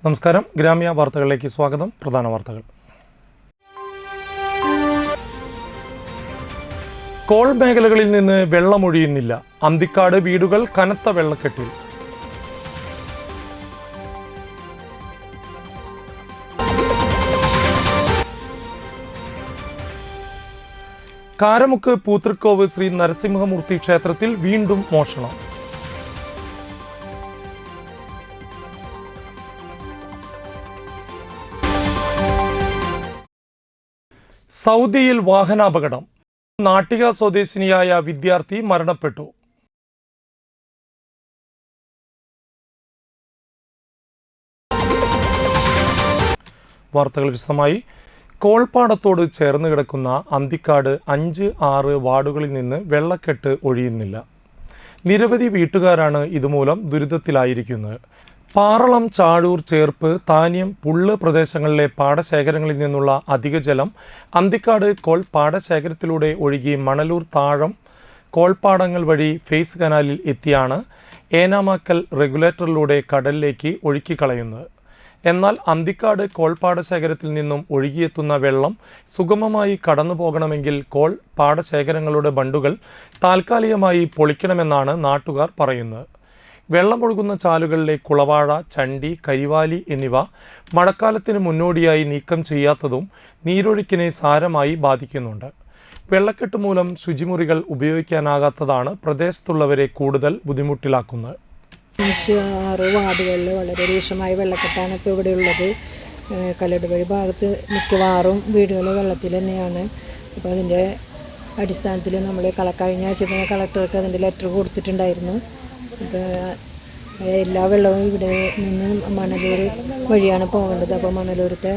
നമസ്കാരം. ഗ്രാമീയ വാർത്തകളിലേക്ക് സ്വാഗതം. പ്രധാന വാർത്തകൾ. കോൾ മേഖലകളിൽ നിന്ന് വെള്ളമൊഴിയുന്നില്ല. അന്തിക്കാട് വീടുകൾ കനത്ത വെള്ളക്കെട്ടിൽ. കാരമുക്ക് പൂത്തൃക്കോവ് ശ്രീ നരസിംഹമൂർത്തി ക്ഷേത്രത്തിൽ വീണ്ടും മോഷണം. സൗദിയിൽ വാഹനാപകടം. നാട്ടിക സ്വദേശിനിയായ വിദ്യാർത്ഥി മരണപ്പെട്ടു. വാർത്തകൾ വിശദമായി. കോൾപ്പാടത്തോട് ചേർന്ന് കിടക്കുന്ന അന്തിക്കാട് 5, 6 വാർഡുകളിൽ നിന്ന് വെള്ളക്കെട്ട് ഒഴിയുന്നില്ല. നിരവധി വീട്ടുകാരാണ് ഇതുമൂലം ദുരിതത്തിലായിരിക്കുന്നത്. പാറളം, ചാഴൂർ, ചേർപ്പ്, താന്യം, പുള്ള് പ്രദേശങ്ങളിലെ പാടശേഖരങ്ങളിൽ നിന്നുള്ള അധിക ജലം അന്തിക്കാട് കോൾ പാടശേഖരത്തിലൂടെ ഒഴുകി മണലൂർ താഴം കോൾപ്പാടങ്ങൾ വഴി ഫേസ് കനാലിൽ എത്തിയാണ് ഏനാമാക്കൽ റെഗുലേറ്ററിലൂടെ കടലിലേക്ക് ഒഴുക്കിക്കളയുന്നത്. എന്നാൽ അന്തിക്കാട് കോൾ പാടശേഖരത്തിൽ നിന്നും ഒഴുകിയെത്തുന്ന വെള്ളം സുഗമമായി കടന്നു പോകണമെങ്കിൽ കോൾ പാടശേഖരങ്ങളുടെ ബണ്ടുകൾ താൽക്കാലികമായി പൊളിക്കണമെന്നാണ് നാട്ടുകാർ പറയുന്നത്. വെള്ളമൊഴുകുന്ന ചാലുകളിലെ കുളവാഴ, ചണ്ടി, കരിവാലി എന്നിവ മഴക്കാലത്തിന് മുന്നോടിയായി നീക്കം ചെയ്യാത്തതും നീരൊഴുക്കിനെ സാരമായി ബാധിക്കുന്നുണ്ട്. വെള്ളക്കെട്ട് മൂലം ശുചിമുറികൾ ഉപയോഗിക്കാനാകാത്തതാണ് പ്രദേശത്തുള്ളവരെ കൂടുതൽ ബുദ്ധിമുട്ടിലാക്കുന്നത്. 5, 6 വാർഡുകളിൽ വളരെ രൂക്ഷമായ വെള്ളക്കെട്ടാണ് ഇപ്പോൾ ഇവിടെയുള്ളത്. കല്ലടുവഴി ഭാഗത്ത് മിക്കവാറും വീടുകൾ വെള്ളത്തിൽ തന്നെയാണ്. അപ്പോൾ അതിൻ്റെ അടിസ്ഥാനത്തിൽ നമ്മൾ കഴിഞ്ഞ ആഴ്ച കളക്ടർക്ക് അതിൻ്റെ ലെറ്റർ കൊടുത്തിട്ടുണ്ടായിരുന്നു. ഇപ്പോൾ എല്ലാ വെള്ളവും ഇവിടെ നിന്ന് മണലൂർ വഴിയാണ് പോകേണ്ടത്. അപ്പോൾ മണലൂരത്തെ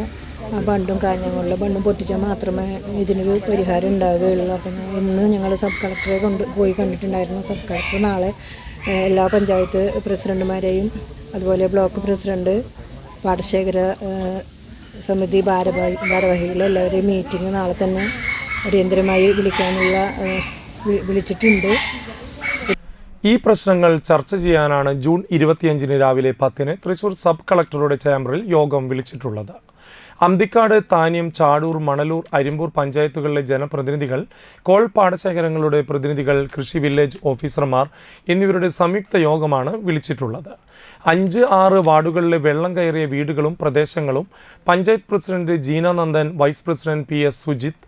ആ ബണ്ടും കാഞ്ഞങ്ങോളിലെ ബണ്ടും പൊട്ടിച്ചാൽ മാത്രമേ ഇതിനൊരു പരിഹാരം ഉണ്ടാവുകയുള്ളൂ. അപ്പം ഇന്ന് ഞങ്ങൾ സബ് കളക്ടറെ പോയി കണ്ടിട്ടുണ്ടായിരുന്നു. സബ് കളക്ടർ നാളെ എല്ലാ പഞ്ചായത്ത് പ്രസിഡന്റുമാരെയും അതുപോലെ ബ്ലോക്ക് പ്രസിഡന്റ്, പാടശേഖര സമിതി ഭാരവാഹികളെ എല്ലാവരെയും മീറ്റിംഗ് നാളെ തന്നെ അടിയന്തരമായി വിളിച്ചിട്ടുണ്ട്. ഈ പ്രശ്നങ്ങൾ ചർച്ച ചെയ്യാനാണ് ജൂൺ 25 രാവിലെ 10 തൃശൂർ സബ് കളക്ടറുടെ ചേംബറിൽ യോഗം വിളിച്ചിട്ടുള്ളത്. അന്തിക്കാട്, താന്യം, ചാടൂർ, മണലൂർ, അരിമ്പൂർ പഞ്ചായത്തുകളിലെ ജനപ്രതിനിധികൾ, കോൾ പാടശേഖരങ്ങളുടെ പ്രതിനിധികൾ, കൃഷി വില്ലേജ് ഓഫീസർമാർ എന്നിവരുടെ സംയുക്ത യോഗമാണ് വിളിച്ചിട്ടുള്ളത്. 5, 6 വാർഡുകളിലെ വെള്ളം കയറിയ വീടുകളും പ്രദേശങ്ങളും panchayat president Jeena Nandan, vice president PS Sujith,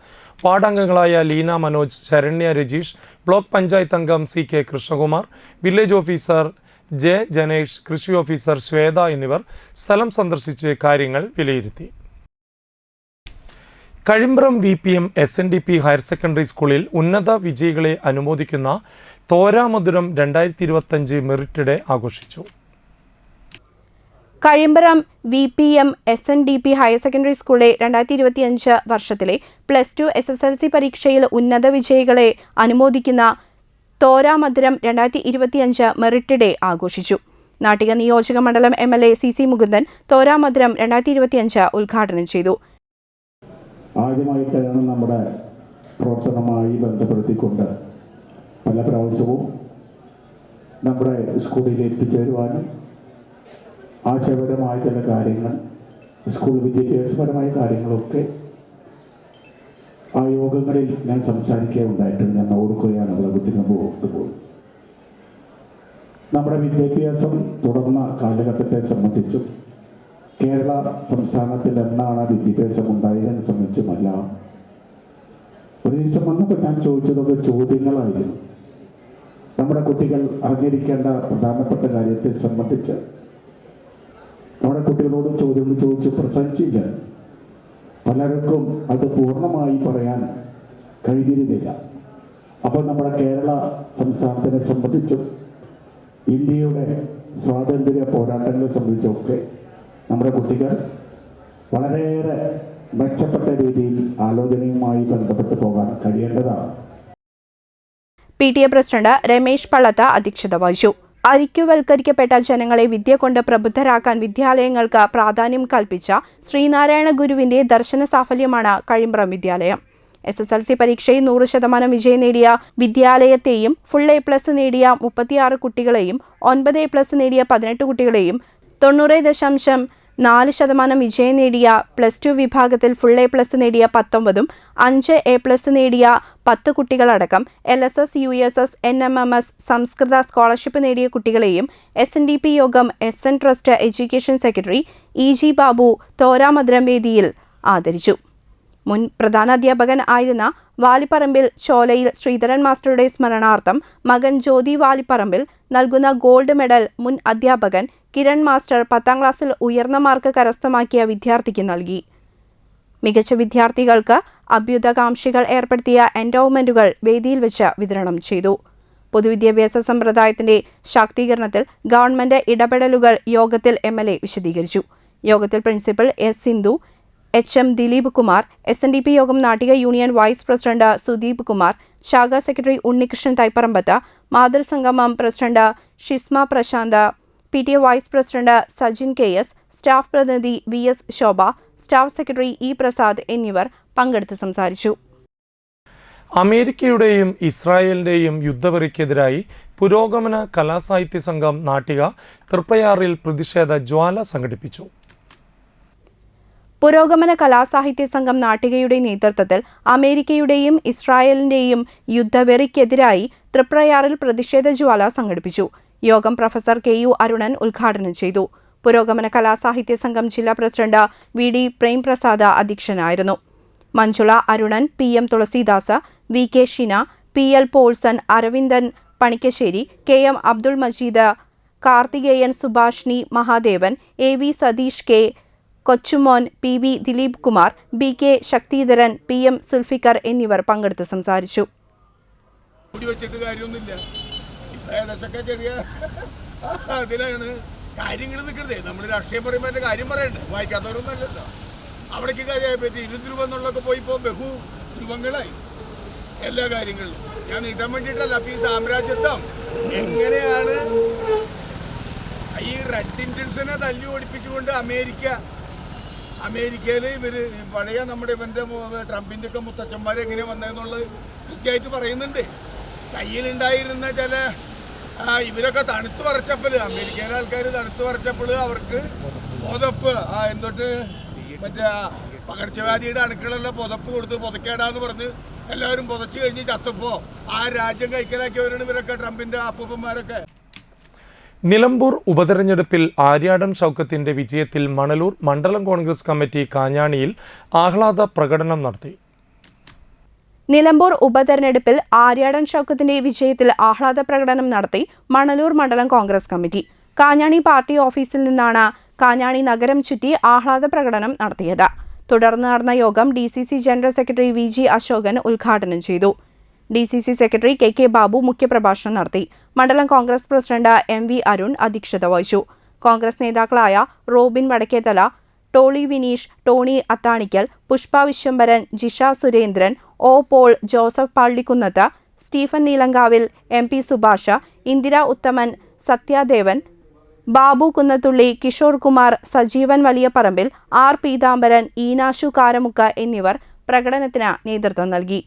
വാർഡംഗങ്ങളായ ലീന മനോജ്, ശരണ്യ രജീഷ്, ബ്ലോക്ക് പഞ്ചായത്ത് അംഗം CK Krishnakumar, village officer J Janesh, കൃഷി ഓഫീസർ ശ്വേത എന്നിവർ സ്ഥലം സന്ദർശിച്ച് കാര്യങ്ങൾ വിലയിരുത്തി. Kazhimbram VPM SNDP higher secondary സ്കൂളിൽ ഉന്നത വിജയികളെ അനുമോദിക്കുന്ന തോരാമധുരം 2025 മെറിറ്റ് ഡേ ആഘോഷിച്ചു. Kazhimbram VPM SNDP higher secondary സ്കൂളിലെ 2025 വർഷത്തിലെ +2 SSLC പരീക്ഷയിൽ ഉന്നത വിജയികളെ അനുമോദിക്കുന്ന തോരാമധുരം 2025 മെറിറ്റ് ഡേ ആഘോഷിച്ചു. നാട്ടിക നിയോജക മണ്ഡലം MLA CC മുകുന്ദൻ തോരാമധുരം 2025 ഉദ്ഘാടനം ചെയ്തു. ആദ്യമായിട്ടാണ് നമ്മുടെ പ്രവർത്തനവുമായി ബന്ധപ്പെടുത്തിക്കൊണ്ട് പല പ്രാവശ്യവും നമ്മുടെ സ്കൂളിൽ എത്തിച്ചേരുവാനും ആശയപരമായ ചില കാര്യങ്ങൾ, സ്കൂൾ വിദ്യാഭ്യാസപരമായ കാര്യങ്ങളൊക്കെ ആ യോഗങ്ങളിൽ ഞാൻ സംസാരിക്കുകയുണ്ടായിട്ടുണ്ട്. ഞാൻ ഓർക്കുകയാണ് വളരെ പോയി. നമ്മുടെ വിദ്യാഭ്യാസം തുടർന്ന കാലഘട്ടത്തെ സംബന്ധിച്ചും കേരള സംസ്ഥാനത്തിൽ എന്നാണ് വിദ്യാഭ്യാസം ഉണ്ടായതിനെ സംബന്ധിച്ചുമല്ല, ഒരു ദിവസം വന്നപ്പോൾ ഞാൻ ചോദിച്ചതൊക്കെ ചോദ്യങ്ങളായിരുന്നു. നമ്മുടെ കുട്ടികൾ അറിഞ്ഞിരിക്കേണ്ട പ്രധാനപ്പെട്ട കാര്യത്തെ സംബന്ധിച്ച് നമ്മുടെ കുട്ടികളോട് ചോദ്യങ്ങൾ ചോദിച്ച് പ്രസംഗിച്ചില്ല. പലർക്കും അത് പൂർണ്ണമായി പറയാൻ കഴിഞ്ഞിരുന്നില്ല. അപ്പോൾ നമ്മുടെ കേരള സംസ്ഥാനത്തിനെ സംബന്ധിച്ചും ഇന്ത്യയുടെ സ്വാതന്ത്ര്യ പോരാട്ടങ്ങളെ സംബന്ധിച്ചൊക്കെ നമ്മുടെ കുട്ടികൾ വളരെയേറെ മെച്ചപ്പെട്ട രീതിയിൽ ആലോചനയുമായി ബന്ധപ്പെട്ട് പോകാൻ കഴിയേണ്ടതാണ്. PTA പ്രസിഡന്റ് രമേശ് പള്ളത്ത അധ്യക്ഷത വഹിച്ചു. ഐക്യവൽക്കരിക്കപ്പെട്ട ജനങ്ങളെ വിദ്യ കൊണ്ട് പ്രബുദ്ധരാക്കാൻ വിദ്യാലയങ്ങൾക്ക് പ്രാധാന്യം കൽപ്പിച്ച ശ്രീനാരായണ ഗുരുവിന്റെ ദർശന സാഫല്യമാണ് കഴിമ്പ്രം വിദ്യാലയം. SSLC പരീക്ഷയിൽ 100% വിജയം നേടിയ വിദ്യാലയത്തെയും ഫുൾ A+ നേടിയ 36 കുട്ടികളെയും 9A+ നേടിയ 18 കുട്ടികളെയും 90.2 4% വിജയം നേടിയ +2 വിഭാഗത്തിൽ ഫുൾ A+ നേടിയ 19ഉം 5 A+ നേടിയ 10 കുട്ടികളടക്കം LSS, USS, NMMS സംസ്കൃത സ്കോളർഷിപ്പ് നേടിയ കുട്ടികളെയും SNDP യോഗം SN trust education secretary EG Babu Thoramadhuram വേദിയിൽ ആദരിച്ചു. മുൻ പ്രധാനാധ്യാപകൻ ആയിരുന്ന വാലിപ്പറമ്പിൽ ചോലയിൽ ശ്രീധരൻ മാസ്റ്ററുടെ സ്മരണാർത്ഥം മകൻ ജ്യോതി വാലിപ്പറമ്പിൽ നൽകുന്ന ഗോൾഡ് മെഡൽ മുൻ അധ്യാപകൻ കിരൺ മാസ്റ്റർ 10ാം ക്ലാസ്സിൽ ഉയർന്ന മാർക്ക് കരസ്ഥമാക്കിയ വിദ്യാർത്ഥിക്ക് നൽകി. മികച്ച വിദ്യാർത്ഥികൾക്ക് അഭ്യുദയകാംക്ഷികൾ ഏർപ്പെടുത്തിയ എൻഡോവ്മെന്റുകൾ വേദിയിൽ വെച്ച് വിതരണം ചെയ്തു. പൊതുവിദ്യാഭ്യാസ സമ്പ്രദായത്തിന്റെ ശാക്തീകരണത്തിൽ ഗവൺമെന്റ് ഇടപെടലുകൾ യോഗത്തിൽ MLA വിശദീകരിച്ചു. യോഗത്തിൽ principal S. Sindhu, HM Dileep Kumar, SNDP യോഗം Nattika union vice president Sudeep Kumar, ശാഖാ സെക്രട്ടറി ഉണ്ണികൃഷ്ണൻ തൈപ്പറമ്പത്ത്, മാതൃസംഗമം president Shisma Prasanth, PTA vice president Sajin KS, staff പ്രതിനിധി VS Shobha, staff secretary E. Prasad എന്നിവർ പങ്കെടുത്ത് സംസാരിച്ചു. അമേരിക്കയുടെയും ഇസ്രായേലിന്റെയും യുദ്ധവെറിക്കെതിരായി പുരോഗമന കലാസാഹിത്യ സംഘം നാട്ടിക തൃപ്രയാറിൽ പ്രതിഷേധ ജ്വാല സംഘടിപ്പിച്ചു. പുരോഗമന കലാസാഹിത്യ സംഘം നാട്ടികയുടെ നേതൃത്വത്തിൽ അമേരിക്കയുടെയും ഇസ്രായേലിന്റെയും യുദ്ധവെറിക്കെതിരായി തൃപ്രയാറിൽ പ്രതിഷേധ ജ്വാല സംഘടിപ്പിച്ചു. യോഗം പ്രൊഫസർ KU അരുണൻ ഉദ്ഘാടനം ചെയ്തു. പുരോഗമന കലാസാഹിത്യ സംഘം ജില്ലാ പ്രസിഡന്റ് VD പ്രേംപ്രസാദ് അധ്യക്ഷനായിരുന്നു. Manjula Arunan, PM Tulsidas, VK ഷിന, PL Paulson, Aravindan Panikkassery, KM Abdul Majeed, Karthikeyan, Subhashini Mahadevan, AV Satheesh K, കൊച്ചുമോൻ, PV Dileep Kumar, BK Sakthidharan, PM Zulfikar എന്നിവർ പങ്കെടുത്ത് സംസാരിച്ചു. അതിലാണ് കാര്യങ്ങൾ നിൽക്കുന്നത്. നമ്മൾ രാഷ്ട്രീയം പറയുമ്പോൾ എൻ്റെ കാര്യം പറയണ്ടേ, വായിക്കാത്തവരൊന്നല്ലല്ലോ. അവിടേക്ക് കാര്യമായി പറ്റി 20 രൂപ എന്നുള്ളതൊക്കെ പോയിപ്പോൾ ബഹു രൂപങ്ങളായി എല്ലാ കാര്യങ്ങളിലും. ഞാൻ നീട്ടാൻ വേണ്ടിയിട്ടല്ല. അപ്പം ഈ സാമ്രാജ്യത്വം എങ്ങനെയാണ് ഈ റെഡ് ഇന്ത്യൻസിനെ തല്ലി ഓടിപ്പിച്ചുകൊണ്ട് അമേരിക്കയിൽ ഇവർ പഴയ നമ്മുടെ ഇവൻ്റെ ട്രംപിൻ്റെ ഒക്കെ മുത്തച്ഛന്മാർ എങ്ങനെ വന്നതെന്നുള്ളത് കൃത്യമായിട്ട് പറയുന്നുണ്ട്. കയ്യിലുണ്ടായിരുന്ന ചില ഇവരൊക്കെ തണുത്ത് വരച്ചപ്പോൾ, അമേരിക്കയിലെ ആൾക്കാർ തണുത്ത് വരച്ചപ്പോൾ അവർക്ക് പുതപ്പ് എന്തൊട്ട് മറ്റേ പകർച്ചവ്യാധിയുടെ അണുക്കളെല്ലാം പുതപ്പ് കൊടുത്ത് പുതക്കേടാന്ന് പറഞ്ഞ് എല്ലാവരും പുതച്ച് കഴിഞ്ഞ് ചത്തപ്പോൾ ആ രാജ്യം കൈക്കലാക്കിയവരാണ് ഇവരൊക്കെ, ട്രംപിൻ്റെ അപ്പൂപ്പന്മാരൊക്കെ. നിലമ്പൂർ ഉപതെരഞ്ഞെടുപ്പിൽ ആര്യാടൻ ഷൗക്കത്തിന്റെ വിജയത്തിൽ മണലൂർ മണ്ഡലം കോൺഗ്രസ് കമ്മിറ്റി കാഞ്ഞാണിയിൽ ആഹ്ലാദ പ്രകടനം നടത്തി. നിലമ്പൂർ ഉപതെരഞ്ഞെടുപ്പിൽ ആര്യാടൻ ഷൗക്കത്തിന്റെ വിജയത്തിൽ ആഹ്ലാദ പ്രകടനം നടത്തി മണലൂർ മണ്ഡലം കോൺഗ്രസ് കമ്മിറ്റി. കാഞ്ഞാണി പാർട്ടി ഓഫീസിൽ നിന്നാണ് കാഞ്ഞാണി നഗരം ചുറ്റി ആഹ്ലാദ പ്രകടനം നടത്തിയത്. തുടർന്ന് നടന്ന യോഗം DCC general secretary VG Ashokan ഉദ്ഘാടനം ചെയ്തു. DCC സെക്രട്ടറി KK ബാബു മുഖ്യപ്രഭാഷണം നടത്തി. മണ്ഡലം കോൺഗ്രസ് പ്രസിഡന്റ് MV അരുൺ അധ്യക്ഷത വഹിച്ചു. കോൺഗ്രസ് നേതാക്കളായ Robin Vadakkethala, Toly Vineesh, Tony Athanikkal, Pushpa Viswambharan, Jisha Surendran, O. Paul, Joseph Pallikkunnath, Stephen Neelankavil, MP Subhash, Indira Uthaman, Sathyadevan, Babu Kunnathully, Kishore Kumar, Sajeevan Valiyaparambil, R. Peethambaran, Eenashu Karamukku എന്നിവർ പ്രകടനത്തിന് നേതൃത്വം നൽകി.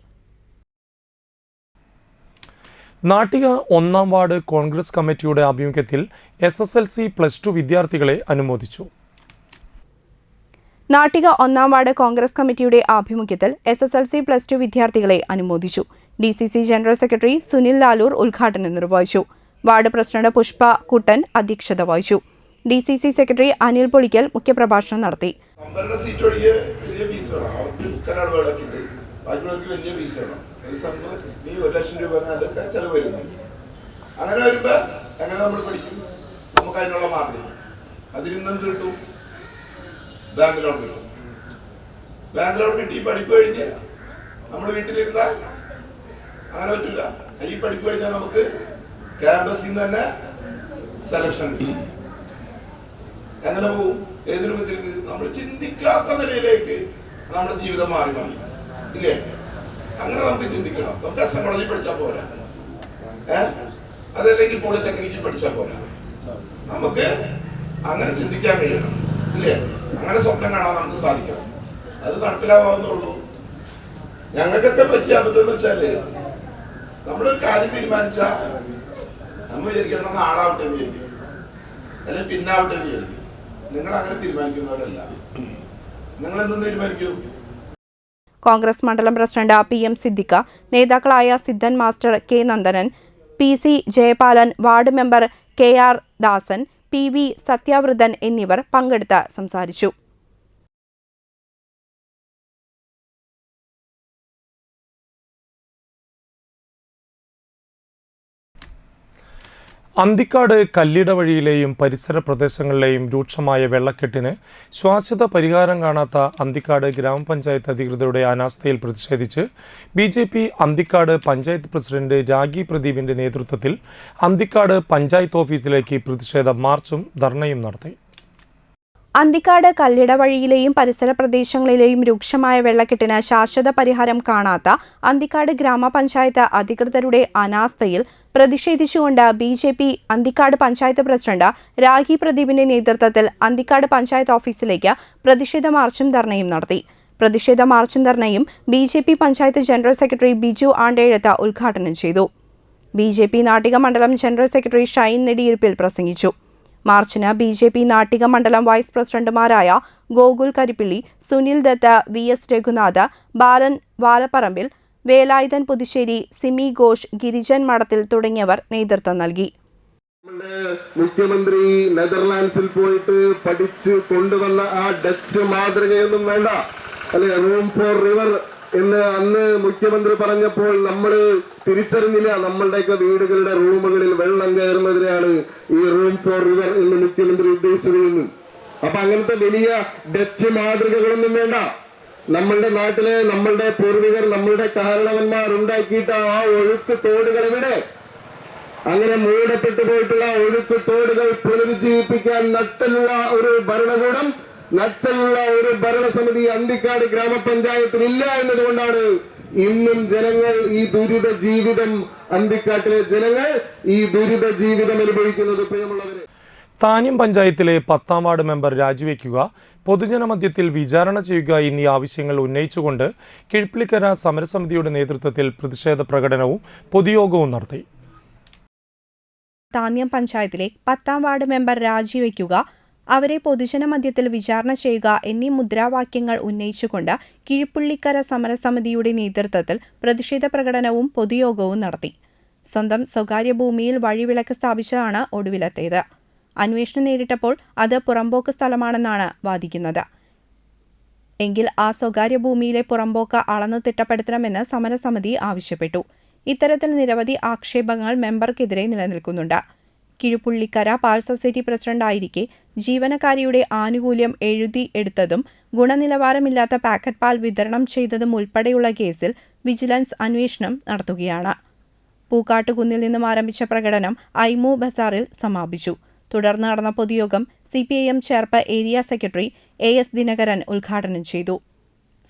നാട്ടിക 1ാം വാർഡ് കോൺഗ്രസ് കമ്മിറ്റിയുടെ ആഭിമുഖ്യത്തിൽ SSLC +2 വിദ്യാർത്ഥികളെ അനുമോദിച്ചു. നാട്ടിക 1ാം വാർഡ് കോൺഗ്രസ് കമ്മിറ്റിയുടെ ആഭിമുഖ്യത്തിൽ SSLC +2 വിദ്യാർത്ഥികളെ അനുമോദിച്ചു. DCC general secretary Sunil Lalur ഉദ്ഘാടനം നിർവഹിച്ചു. വാർഡ് പ്രസിഡന്റ് പുഷ്പ കുട്ടൻ അധ്യക്ഷത വഹിച്ചു. DCC സെക്രട്ടറി അനിൽ പൊളിക്കൽ മുഖ്യപ്രഭാഷണം നടത്തി. അങ്ങനെ വരുമ്പോ എങ്ങനെ നമ്മൾ പഠിക്കും? നമുക്ക് അതിനുള്ള മാർഗം അതിൽ നിന്നും കിട്ടും, ബാങ്കിലോട്ട് കിട്ടും. ബാങ്കിലോട്ട് കിട്ടി പഠിപ്പ് കഴിഞ്ഞ് നമ്മൾ വീട്ടിലിരുന്നാൽ അങ്ങനെ പറ്റില്ല. ഈ പഠിപ്പ് കഴിഞ്ഞാൽ നമുക്ക് ക്യാമ്പസിൽ നിന്ന് തന്നെ സെലക്ഷൻ കിട്ടും. എങ്ങനെ പോവും? ഏത് രൂപത്തിലേക്ക്? നമ്മൾ ചിന്തിക്കാത്ത നിലയിലേക്ക് നമ്മുടെ ജീവിതം മാറി മതി ഇല്ലേ? അങ്ങനെ നമുക്ക് ചിന്തിക്കണം. നമുക്ക് അസംബോളജി പഠിച്ചാൽ പോരാ, അതല്ലെങ്കിൽ പോളിടെക്നിക്കിൽ പഠിച്ചാൽ പോരാ. നമുക്ക് അങ്ങനെ ചിന്തിക്കാൻ കഴിയണം ഇല്ലേ? അങ്ങനെ സ്വപ്നം കാണാൻ നമുക്ക് സാധിക്കണം. അത് നടപ്പിലാവാവുന്നുള്ളൂ. ഞങ്ങൾക്കൊക്കെ പറ്റിയ അബദ്ധം എന്ന് വെച്ചാല് നമ്മളൊരു കാര്യം തീരുമാനിച്ചാൽ നമ്മൾ വിചാരിക്കുക നാളാവട്ടെ എന്ന് വിചാരിക്കും, അല്ലെങ്കിൽ പിന്നാവട്ടെ എന്ന് വിചാരിക്കും. നിങ്ങൾ അങ്ങനെ തീരുമാനിക്കുന്നവരല്ല. നിങ്ങൾ എന്തും തീരുമാനിക്കൂ. കോൺഗ്രസ് മണ്ഡലം പ്രസിഡന്റ് PM സിദ്ദിഖ്, നേതാക്കളായ Sidhan master, K Nandanan, PC Jayapalan, ward member KR Dasan, PV Sathyavrathan എന്നിവർ പങ്കെടുത്ത് സംസാരിച്ചു. അന്തിക്കാട് കല്ലിട വഴിയിലെയും പരിസര പ്രദേശങ്ങളിലെയും രൂക്ഷമായ വെള്ളക്കെട്ടിന് ശാശ്വത പരിഹാരം കാണാത്ത അന്തിക്കാട് ഗ്രാമപഞ്ചായത്ത് അധികൃതരുടെ അനാസ്ഥയിൽ പ്രതിഷേധിച്ച് BJP അന്തിക്കാട് പഞ്ചായത്ത് പ്രസിഡന്റ് രാഗി പ്രദീപിന്റെ നേതൃത്വത്തിൽ അന്തിക്കാട് പഞ്ചായത്ത് ഓഫീസിലേക്ക് പ്രതിഷേധ മാർച്ചും ധർണയും നടത്തി. അന്തിക്കാട് കല്ലിട വഴിയിലെയും പരിസര പ്രദേശങ്ങളിലെയും രൂക്ഷമായ വെള്ളക്കെട്ടിന് ശാശ്വത പരിഹാരം കാണാത്ത അന്തിക്കാട് ഗ്രാമപഞ്ചായത്ത് അധികൃതരുടെ അനാസ്ഥയിൽ പ്രതിഷേധിച്ചുകൊണ്ട് BJP അന്തിക്കാട് പഞ്ചായത്ത് പ്രസിഡന്റ് രാഗി പ്രദീപിന്റെ നേതൃത്വത്തിൽ അന്തിക്കാട് പഞ്ചായത്ത് ഓഫീസിലേക്ക് പ്രതിഷേധ മാർച്ചും ധർണയും നടത്തി. പ്രതിഷേധ മാർച്ചും ധർണയും BJP panchayat general secretary Biju Andezhath ഉദ്ഘാടനം ചെയ്തു. BJP നാട്ടിക മണ്ഡലം ജനറൽ സെക്രട്ടറി ഷൈൻ നെടിയിരുപ്പിൽ പ്രസംഗിച്ചു. മാർച്ചിന് BJP നാട്ടിക മണ്ഡലം വൈസ് പ്രസിഡന്റുമാരായ ഗോകുൽ കരിപ്പിള്ളി, സുനിൽ ദത്ത്, VS രഘുനാഥ്, ബാലൻ വാലപ്പറമ്പിൽ, വേലായുധൻ പുതുശ്ശേരി, സിമി ഘോഷ്, ഗിരിജൻ മഠത്തിൽ തുടങ്ങിയവർ നേതൃത്വം നൽകി. മുഖ്യമന്ത്രി നെതർലാൻഡ്സിൽ പോയിട്ട് പഠിച്ച് കൊണ്ടുവന്ന ആ ഡച്ച് മാതൃകയൊന്നും വേണ്ട അല്ലെ. റൂം ഫോർ റിവർ എന്ന് അന്ന് മുഖ്യമന്ത്രി പറഞ്ഞപ്പോൾ നമ്മൾ തിരിച്ചറിഞ്ഞില്ല. നമ്മളുടെയൊക്കെ വീടുകളുടെ റൂമുകളിൽ വെള്ളം കയറുന്നതിനാണ് ഈ റൂം ഫോർ റിവർ എന്ന് മുഖ്യമന്ത്രി ഉദ്ദേശിച്ചത്. അപ്പൊ അങ്ങനത്തെ വലിയ ഡച്ച് മാതൃകകളൊന്നും വേണ്ട. നമ്മളുടെ നാട്ടിലെ നമ്മളുടെ പൂർവികർ, നമ്മളുടെ കാരണവന്മാർ ഉണ്ടാക്കിയിട്ട് ആ ഒഴുക്ക് തോടുകൾ എവിടെ? അങ്ങനെ മൂടപ്പെട്ടു പോയിട്ടുള്ള ഒഴുക്ക് തോടുകൾ പുനരുജ്ജീവിപ്പിക്കാൻ നട്ടലുള്ള ഒരു ഭരണകൂടം, നട്ടലുള്ള ഒരു ഭരണസമിതി അന്തിക്കാട് ഗ്രാമപഞ്ചായത്തിൽ ഇല്ല എന്നതുകൊണ്ടാണ് ഇന്നും ജനങ്ങൾ ഈ ദുരിത ജീവിതം, അന്തിക്കാട്ടിലെ ജനങ്ങൾ ഈ ദുരിത ജീവിതം അനുഭവിക്കുന്നത്. പ്രിയമുള്ളവരെ, താന്യം പഞ്ചായത്തിലെ 10ാം വാർഡ് മെമ്പർ രാജിവെക്കുക, പൊതുജനമധ്യത്തിൽ വിചാരണ ചെയ്യുക എന്നീ ആവശ്യങ്ങൾ ഉന്നയിച്ചുകൊണ്ട് കിഴ്പ്പിളിക്കര സമരസമിതിയുടെ നേതൃത്വത്തിൽ പ്രതിഷേധ പ്രകടനവും പൊതുയോഗവും നടത്തി. താന്യം പഞ്ചായത്തിലെ 10ാം വാർഡ് മെമ്പർ രാജിവെക്കുക, അവരെ പൊതുജനമധ്യത്തിൽ വിചാരണ ചെയ്യുക എന്നീ മുദ്രാവാക്യങ്ങൾ ഉന്നയിച്ചുകൊണ്ട് കിഴ്പ്പിള്ളിക്കര സമരസമിതിയുടെ നേതൃത്വത്തിൽ പ്രതിഷേധ പ്രകടനവും പൊതുയോഗവും നടത്തി. സ്വന്തം സ്വകാര്യ ഭൂമിയിൽ വഴിവിളക്ക് സ്ഥാപിച്ചതാണ് ഒടുവിലത്തേത്. അന്വേഷണം നേരിട്ടപ്പോൾ അത് പുറമ്പോക്ക് സ്ഥലമാണെന്നാണ് വാദിക്കുന്നത്. എങ്കിൽ ആ സ്വകാര്യ ഭൂമിയിലെ പുറമ്പോക്ക് അളന്ന് തിട്ടപ്പെടുത്തണമെന്ന് സമരസമിതി ആവശ്യപ്പെട്ടു. ഇത്തരത്തിൽ നിരവധി ആക്ഷേപങ്ങൾ മെമ്പർക്കെതിരെ നിലനിൽക്കുന്നുണ്ട്. കിഴ്പ്പിള്ളിക്കര പാൽ സൊസൈറ്റി പ്രസിഡന്റായിരിക്കെ ജീവനക്കാരിയുടെ ആനുകൂല്യം എഴുതി എടുത്തതും ഗുണനിലവാരമില്ലാത്ത പാക്കറ്റ് പാൽ വിതരണം ചെയ്തതും ഉൾപ്പെടെയുള്ള കേസിൽ വിജിലൻസ് അന്വേഷണം നടത്തുകയാണ്. പൂക്കാട്ടുകുന്നിൽ നിന്നും ആരംഭിച്ച പ്രകടനം ഐമു ബസാറിൽ സമാപിച്ചു. തുടർന്ന് നടന്ന പൊതുയോഗം CPIM Cherpu area secretary AS Dinakaran ഉദ്ഘാടനം ചെയ്തു.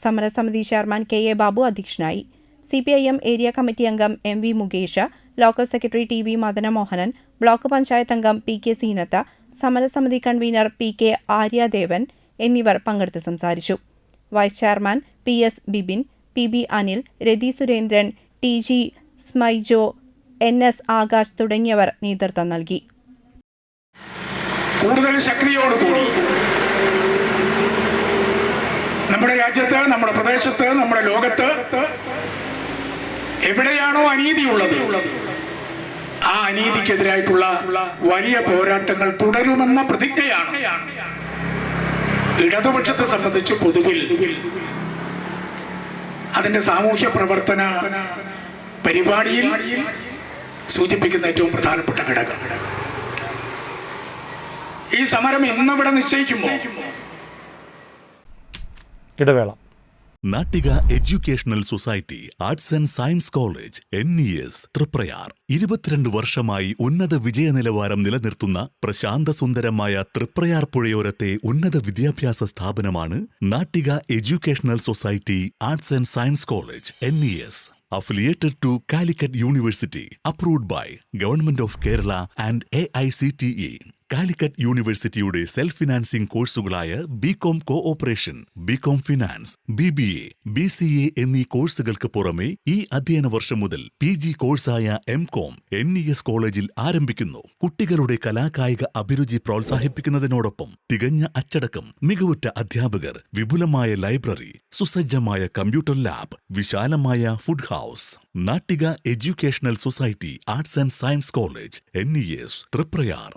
സമരസമിതി ചെയർമാൻ KA ബാബു അധ്യക്ഷനായി. CPIM ഏരിയ കമ്മിറ്റി അംഗം MV Mukesh, local secretary TV Madanamohanan, block panchayat അംഗം PK സീനത്ത്, സമരസമിതി കൺവീനർ PK ആര്യാദേവൻ എന്നിവർ പങ്കെടുത്ത് സംസാരിച്ചു. Vice chairman PS Bibin, PB Anil, Rathi Surendran, TG Smaijo, NS Akash തുടങ്ങിയവർ നേതൃത്വം നൽകി. കൂടുതൽ ശക്തിയോടുകൂടി നമ്മുടെ രാജ്യത്ത്, നമ്മുടെ പ്രദേശത്ത്, നമ്മുടെ ലോകത്ത് എവിടെയാണോ അനീതിയുള്ളത് ആ അനീതിക്കെതിരായിട്ടുള്ള വലിയ പോരാട്ടങ്ങൾ തുടരുമെന്ന പ്രതിജ്ഞയാണ് ഇടതുപക്ഷത്തെ സംബന്ധിച്ച് പൊതുവിൽ അതിന്റെ സാമൂഹ്യ പ്രവർത്തന പരിപാടിയിൽ സൂചിപ്പിക്കുന്ന ഏറ്റവും പ്രധാനപ്പെട്ട ഘടകം. ഈ സമരം ഇന്നിവിടെ നിശ്ചയിക്കുമ്പോൾ ഇടവേള. Nattika educational society arts and science college NES Triprayar 22 വർഷമായി ഉന്നത വിജയ നിലവാരം നിലനിർത്തുന്ന പ്രശാന്തസുന്ദരമായ തൃപ്രയാർ പുഴയോരത്തെ ഉന്നത വിദ്യാഭ്യാസ സ്ഥാപനമാണ് Nattika educational society arts and science college NES. Affiliated to Calicut University, approved by Government of Kerala and AICTE. Calicut യൂണിവേഴ്സിറ്റിയുടെ സെൽഫ് ഫിനാൻസിംഗ് കോഴ്സുകളായ BCom cooperation, BCom finance, BBA, BCA എന്നീ കോഴ്സുകൾക്ക് പുറമെ ഈ അധ്യയന വർഷം മുതൽ PG കോഴ്സായ MCOM NES കോളേജിൽ ആരംഭിക്കുന്നു. കുട്ടികളുടെ കലാകായിക അഭിരുചി പ്രോത്സാഹിപ്പിക്കുന്നതിനോടൊപ്പം തികഞ്ഞ അച്ചടക്കം, മികവുറ്റ അധ്യാപകർ, വിപുലമായ ലൈബ്രറി, സുസജ്ജമായ കമ്പ്യൂട്ടർ ലാബ്, വിശാലമായ food house. Nattika educational society arts and science college NES Triprayar.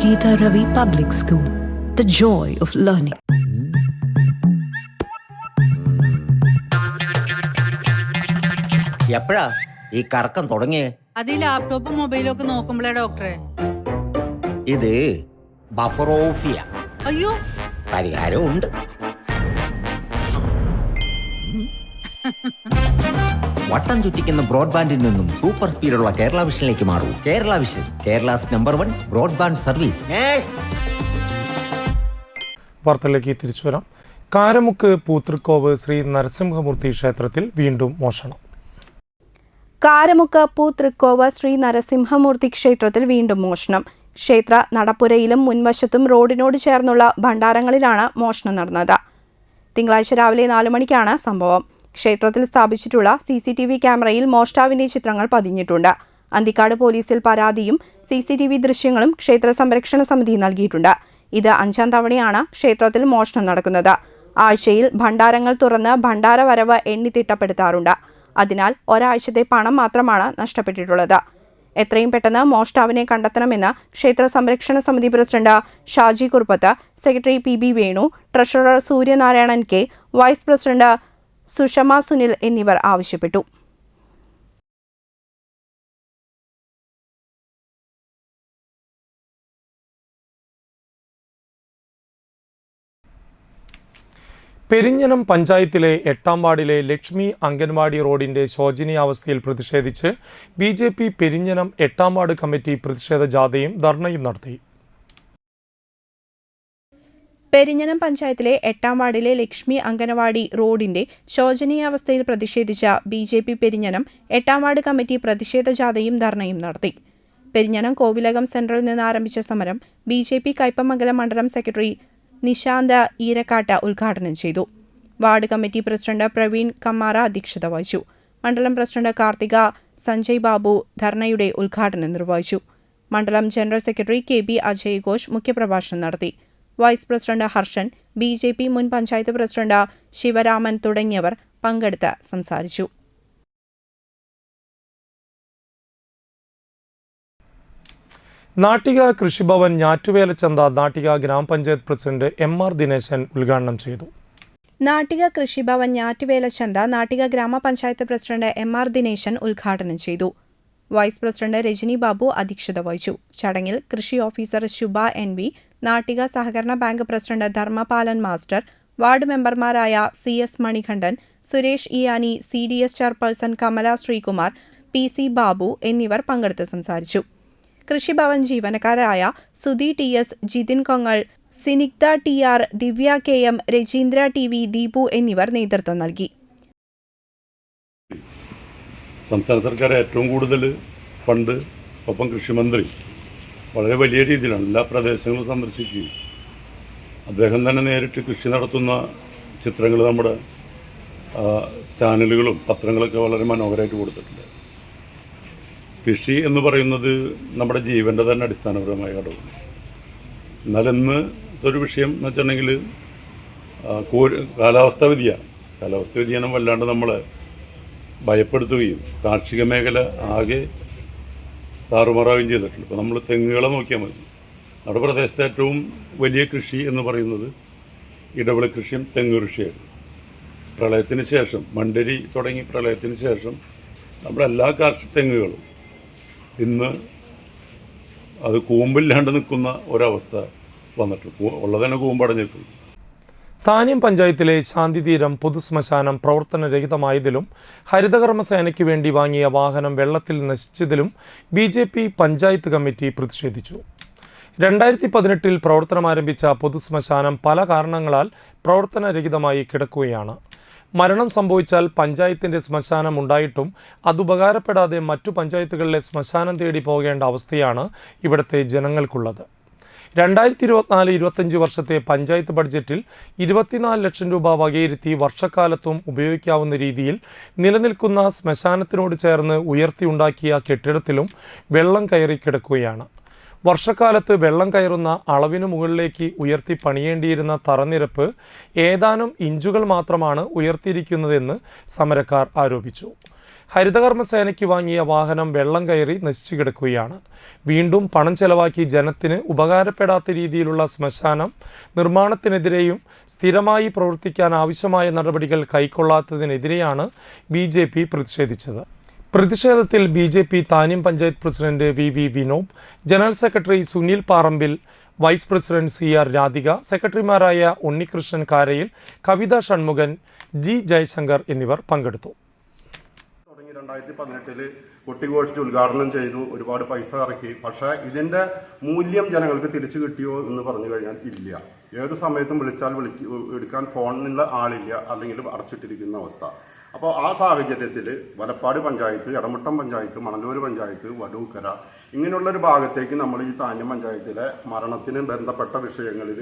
Geeta Ravi Public School, the joy of learning. എപ്പോഴാ ഈ കറക്കം തുടങ്ങിയേ? അത് ഈ ലാപ്ടോപ്പും മൊബൈലും ഒക്കെ നോക്കുമ്പോഴേ ഡോക്ടറെ. ഇത് ബഫറോഫിയ. അയ്യോ, പരിഹാരം ഉണ്ട്. വട്ടം ചുറ്റിക്കുന്ന ബ്രോഡ്ബാൻഡിൽ നിന്നും സൂപ്പർ സ്പീഡുള്ള കേരള വിഷനിലേക്ക് മാറൂ. Kerala vision, Kerala's #1 broadband service. വാർത്തയിലേക്ക് തിരിച്ചു വരാം. കാരമുക്ക് പൂത്തൃക്കോവ് ശ്രീ നരസിംഹമൂർത്തി ക്ഷേത്രത്തിൽ വീണ്ടും മോഷണം. കാരമുക്ക് പൂത്തൃക്കോവ് ശ്രീ നരസിംഹമൂർത്തി ക്ഷേത്രത്തിൽ വീണ്ടും മോഷണം. ക്ഷേത്ര നടപ്പുരയിലും മുൻവശത്തും റോഡിനോട് ചേർന്നുള്ള ഭണ്ഡാരങ്ങളിലാണ് മോഷണം നടന്നത്. തിങ്കളാഴ്ച രാവിലെ 4 മണിക്കാണ് സംഭവം. ക്ഷേത്രത്തിൽ സ്ഥാപിച്ചിട്ടുള്ള CCTV ക്യാമറയിൽ മോഷ്ടാവിന്റെ ചിത്രങ്ങൾ പതിഞ്ഞിട്ടുണ്ട്. അന്തിക്കാട് പോലീസിൽ പരാതിയും CCTV ദൃശ്യങ്ങളും ക്ഷേത്ര സംരക്ഷണ സമിതി നൽകിയിട്ടുണ്ട്. ഇത് 5ാം തവണയാണ് ക്ഷേത്രത്തിൽ മോഷണം നടക്കുന്നത്. ആഴ്ചയിൽ ഭണ്ഡാരങ്ങൾ തുറന്ന് ഭണ്ഡാര വരവ് എണ്ണി തിട്ടപ്പെടുത്താറുണ്ട്. അതിനാൽ ഒരാഴ്ചത്തെ പണം മാത്രമാണ് നഷ്ടപ്പെട്ടിട്ടുള്ളത്. എത്രയും പെട്ടെന്ന് മോഷ്ടാവിനെ കണ്ടെത്തണമെന്ന് ക്ഷേത്ര സംരക്ഷണ സമിതി president Shaji Kuruppath, secretary PB Venu, treasurer Suryanarayanan K, vice president Sushama Sunil എന്നിവർ ആവശ്യപ്പെട്ടു. പെരിഞ്ഞനം പഞ്ചായത്തിലെ 8ാം വാർഡിലെ ലക്ഷ്മി അംഗൻവാടി റോഡിന്റെ ശോചനീയാവസ്ഥയിൽ പ്രതിഷേധിച്ച് BJP പെരിഞ്ഞനം 8ാം വാർഡ് കമ്മിറ്റി പ്രതിഷേധ ജാഥയും ധർണയും നടത്തി. പെരിഞ്ഞനം പഞ്ചായത്തിലെ 8ാം വാർഡിലെ ലക്ഷ്മി അംഗനവാടി റോഡിന്റെ ശോചനീയാവസ്ഥയിൽ പ്രതിഷേധിച്ച BJP പെരിഞ്ഞനം 8ാം വാർഡ് കമ്മിറ്റി പ്രതിഷേധ ജാഥയും ധർണയും നടത്തി. പെരിഞ്ഞനം കോവിലകം സെന്ററിൽ നിന്ന് ആരംഭിച്ച സമരം BJP കയ്പമംഗലം മണ്ഡലം സെക്രട്ടറി നിശാന്ത് ഈരക്കാട്ട് ഉദ്ഘാടനം ചെയ്തു. വാർഡ് കമ്മിറ്റി പ്രസിഡന്റ് പ്രവീൺ കമ്മാറ അധ്യക്ഷത വഹിച്ചു. മണ്ഡലം പ്രസിഡന്റ് കാർത്തിക സഞ്ജയ് ബാബു ധർണയുടെ ഉദ്ഘാടനം നിർവഹിച്ചു. മണ്ഡലം general secretary KB Ajay Ghosh മുഖ്യപ്രഭാഷണം നടത്തി. വൈസ് പ്രസിഡന്റ് ഹർഷൻ, BJP മുൻ പഞ്ചായത്ത് പ്രസിഡന്റ് ശിവരാമൻ തുടങ്ങിയവർ പങ്കെടുത്ത് സംസാരിച്ചു. നാട്ടിക കൃഷിഭവൻ ഞാറ്റുവേലച്ചന്ത നാട്ടിക ഗ്രാമപഞ്ചായത്ത് പ്രസിഡന്റ് MR ദിനേശൻ ഉദ്ഘാടനം ചെയ്തു. നാട്ടിക കൃഷിഭവൻ ഞാറ്റുവേലച്ചന്ത നാട്ടിക ഗ്രാമപഞ്ചായത്ത് പ്രസിഡന്റ് MR ദിനേശൻ ഉദ്ഘാടനം ചെയ്തു. വൈസ് പ്രസിഡന്റ് രജനി ബാബു അധ്യക്ഷത വഹിച്ചു. ചടങ്ങിൽ കൃഷി ഓഫീസർ ശുഭ NV, നാട്ടിക സഹകരണ bank president Dharmapalan master, ward മെമ്പർമാരായ CS Manikandan, Suresh Iyani, CDS chairperson Kamala Sreekumar, PC Babu എന്നിവർ പങ്കെടുത്ത് സംസാരിച്ചു. കൃഷിഭവൻ ജീവനക്കാരായ സുധി TS, ജിതിൻ കൊങ്ങൾ, സിനിഗ്ധ TR, ദിവ്യ KM, രജീന്ദ്ര TV, ദീപു എന്നിവർ നേതൃത്വം നൽകി. സംസ്ഥാന സർക്കാർ ഏറ്റവും കൂടുതൽ ഫണ്ട് ഒപ്പം കൃഷിമന്ത്രി വളരെ വലിയ രീതിയിലാണ് എല്ലാ പ്രദേശങ്ങളും സന്ദർശിക്കുകയും അദ്ദേഹം തന്നെ നേരിട്ട് കൃഷി നടത്തുന്ന ചിത്രങ്ങൾ നമ്മുടെ ചാനലുകളും പത്രങ്ങളൊക്കെ വളരെ മനോഹരമായിട്ട് കൊടുത്തിട്ടുണ്ട്. കൃഷി എന്ന് പറയുന്നത് നമ്മുടെ ജീവൻ്റെ തന്നെ അടിസ്ഥാനപരമായ ഘടകമാണ്. എന്നാൽ ഇന്ന് ഇതൊരു വിഷയം എന്ന് വെച്ചിട്ടുണ്ടെങ്കിൽ കാലാവസ്ഥാ വ്യതിയാനം വല്ലാണ്ട് നമ്മളെ ഭയപ്പെടുത്തുകയും കാർഷിക മേഖല ആകെ താറുമാറാവുകയും ചെയ്തിട്ടുണ്ട്. ഇപ്പോൾ നമ്മൾ തെങ്ങുകളെ നോക്കിയാൽ മതി. നമ്മുടെ പ്രദേശത്തെ ഏറ്റവും വലിയ കൃഷി എന്ന് പറയുന്നത് ഇടവിള കൃഷിയും തെങ്ങ് കൃഷിയാണ്. പ്രളയത്തിന് ശേഷം മണ്ടരി തുടങ്ങി പ്രളയത്തിന് ശേഷം നമ്മുടെ എല്ലാ കാർഷിക തെങ്ങുകളും ഇന്ന് അത് കൂമ്പില്ലാണ്ട് നിൽക്കുന്ന ഒരവസ്ഥ വന്നിട്ടുണ്ട്. ഉള്ളതന്നെ കൂമ്പടഞ്ഞിട്ടുണ്ട്. താന്യം പഞ്ചായത്തിലെ ശാന്തിതീരം പൊതുശ്മശാനം പ്രവർത്തനരഹിതമായതിലും ഹരിതകർമ്മസേനയ്ക്ക് വേണ്ടി വാങ്ങിയ വാഹനം വെള്ളത്തിൽ നശിച്ചതിലും BJP പഞ്ചായത്ത് കമ്മിറ്റി പ്രതിഷേധിച്ചു. 2018 പ്രവർത്തനം ആരംഭിച്ച പൊതുശ്മശാനം പല കാരണങ്ങളാൽ പ്രവർത്തനരഹിതമായി കിടക്കുകയാണ്. മരണം സംഭവിച്ചാൽ പഞ്ചായത്തിൻ്റെ ശ്മശാനം ഉണ്ടായിട്ടും അതുപകാരപ്പെടാതെ മറ്റു പഞ്ചായത്തുകളിലെ ശ്മശാനം തേടി പോകേണ്ട അവസ്ഥയാണ് ഇവിടുത്തെ ജനങ്ങൾക്കുള്ളത്. 2024-25 വർഷത്തെ പഞ്ചായത്ത് ബഡ്ജറ്റിൽ 24 ലക്ഷം രൂപ വകയിരുത്തി വർഷക്കാലത്തും ഉപയോഗിക്കാവുന്ന രീതിയിൽ നിലനിൽക്കുന്ന ശ്മശാനത്തിനോട് ചേർന്ന് ഉയർത്തിയുണ്ടാക്കിയ കെട്ടിടത്തിലും വെള്ളം കയറി കിടക്കുകയാണ്. വർഷക്കാലത്ത് വെള്ളം കയറുന്ന അളവിനു മുകളിലേക്ക് ഉയർത്തി പണിയേണ്ടിയിരുന്ന തറനിരപ്പ് ഏതാനും ഇഞ്ചുകൾ മാത്രമാണ് ഉയർത്തിയിരിക്കുന്നതെന്ന് സമരക്കാർ ആരോപിച്ചു. ഹരിതകർമ്മസേനയ്ക്ക് വാങ്ങിയ വാഹനം വെള്ളം കയറി നശിച്ചു കിടക്കുകയാണ്. വീണ്ടും പണം ചെലവാക്കി ജനത്തിന് ഉപകാരപ്പെടാത്ത രീതിയിലുള്ള ശ്മശാനം നിർമ്മാണത്തിനെതിരെയും സ്ഥിരമായി പ്രവർത്തിക്കാൻ ആവശ്യമായ നടപടികൾ കൈക്കൊള്ളാത്തതിനെതിരെയാണ് BJP പ്രതിഷേധിച്ചത്. പ്രതിഷേധത്തിൽ BJP Thanyam panchayat president VV Vinob, general secretary Sunil Parambil, vice president CR Radhika, സെക്രട്ടറിമാരായ ഉണ്ണികൃഷ്ണൻ കാരയിൽ, കവിത ഷൺമുഖൻ, G ജയശങ്കർ എന്നിവർ പങ്കെടുത്തു. 2018 കൊട്ടിഘോഷിച്ച് ഉദ്ഘാടനം ചെയ്തു, ഒരുപാട് പൈസ ഇറക്കി. പക്ഷേ ഇതിന്റെ മൂല്യം ജനങ്ങൾക്ക് തിരിച്ചു കിട്ടിയോ എന്ന് പറഞ്ഞു കഴിഞ്ഞാൽ ഇല്ല. ഏത് സമയത്തും വിളിച്ചാൽ എടുക്കാൻ ഫോണിനുള്ള ആളില്ല, അല്ലെങ്കിൽ അടച്ചിട്ടിരിക്കുന്ന അവസ്ഥ. അപ്പോൾ ആ സാഹചര്യത്തിൽ വലപ്പാട് പഞ്ചായത്ത്, എടമുട്ടം പഞ്ചായത്ത്, മണലൂർ പഞ്ചായത്ത്, വടൂക്കര ഇങ്ങനെയുള്ളൊരു ഭാഗത്തേക്ക് നമ്മൾ ഈ താന്യം പഞ്ചായത്തിലെ മരണത്തിന് ബന്ധപ്പെട്ട വിഷയങ്ങളിൽ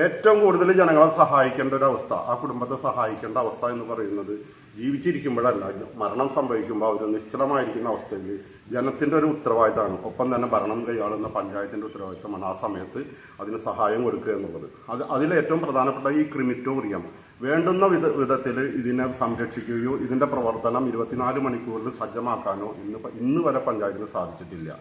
ഏറ്റവും കൂടുതൽ ജനങ്ങളെ സഹായിക്കേണ്ട ഒരു അവസ്ഥ, ആ കുടുംബത്തെ സഹായിക്കേണ്ട അവസ്ഥ എന്ന് പറയുന്നത് ജീവിച്ചിരിക്കുമ്പോഴല്ല, മരണം സംഭവിക്കുമ്പോൾ ഒരു നിശ്ചലമായിരിക്കുന്ന അവസ്ഥയിൽ ജനത്തിൻ്റെ ഒരു ഉത്തരവാദിത്തമാണ്. ഒപ്പം തന്നെ ഭരണം കൈയാളുന്ന പഞ്ചായത്തിൻ്റെ ഉത്തരവാദിത്തമാണ് ആ സമയത്ത് അതിന് സഹായം കൊടുക്കുക എന്നുള്ളത്. അതിലേറ്റവും പ്രധാനപ്പെട്ട ഈ ക്രിമിറ്റോറിയം വേണ്ടുന്ന വിധത്തിൽ ഇതിനെ സംരക്ഷിക്കുകയോ ഇതിൻ്റെ പ്രവർത്തനം 24 മണിക്കൂറിൽ സജ്ജമാക്കാനോ ഇന്ന് വരെ പഞ്ചായത്തിന് സാധിച്ചിട്ടില്ല.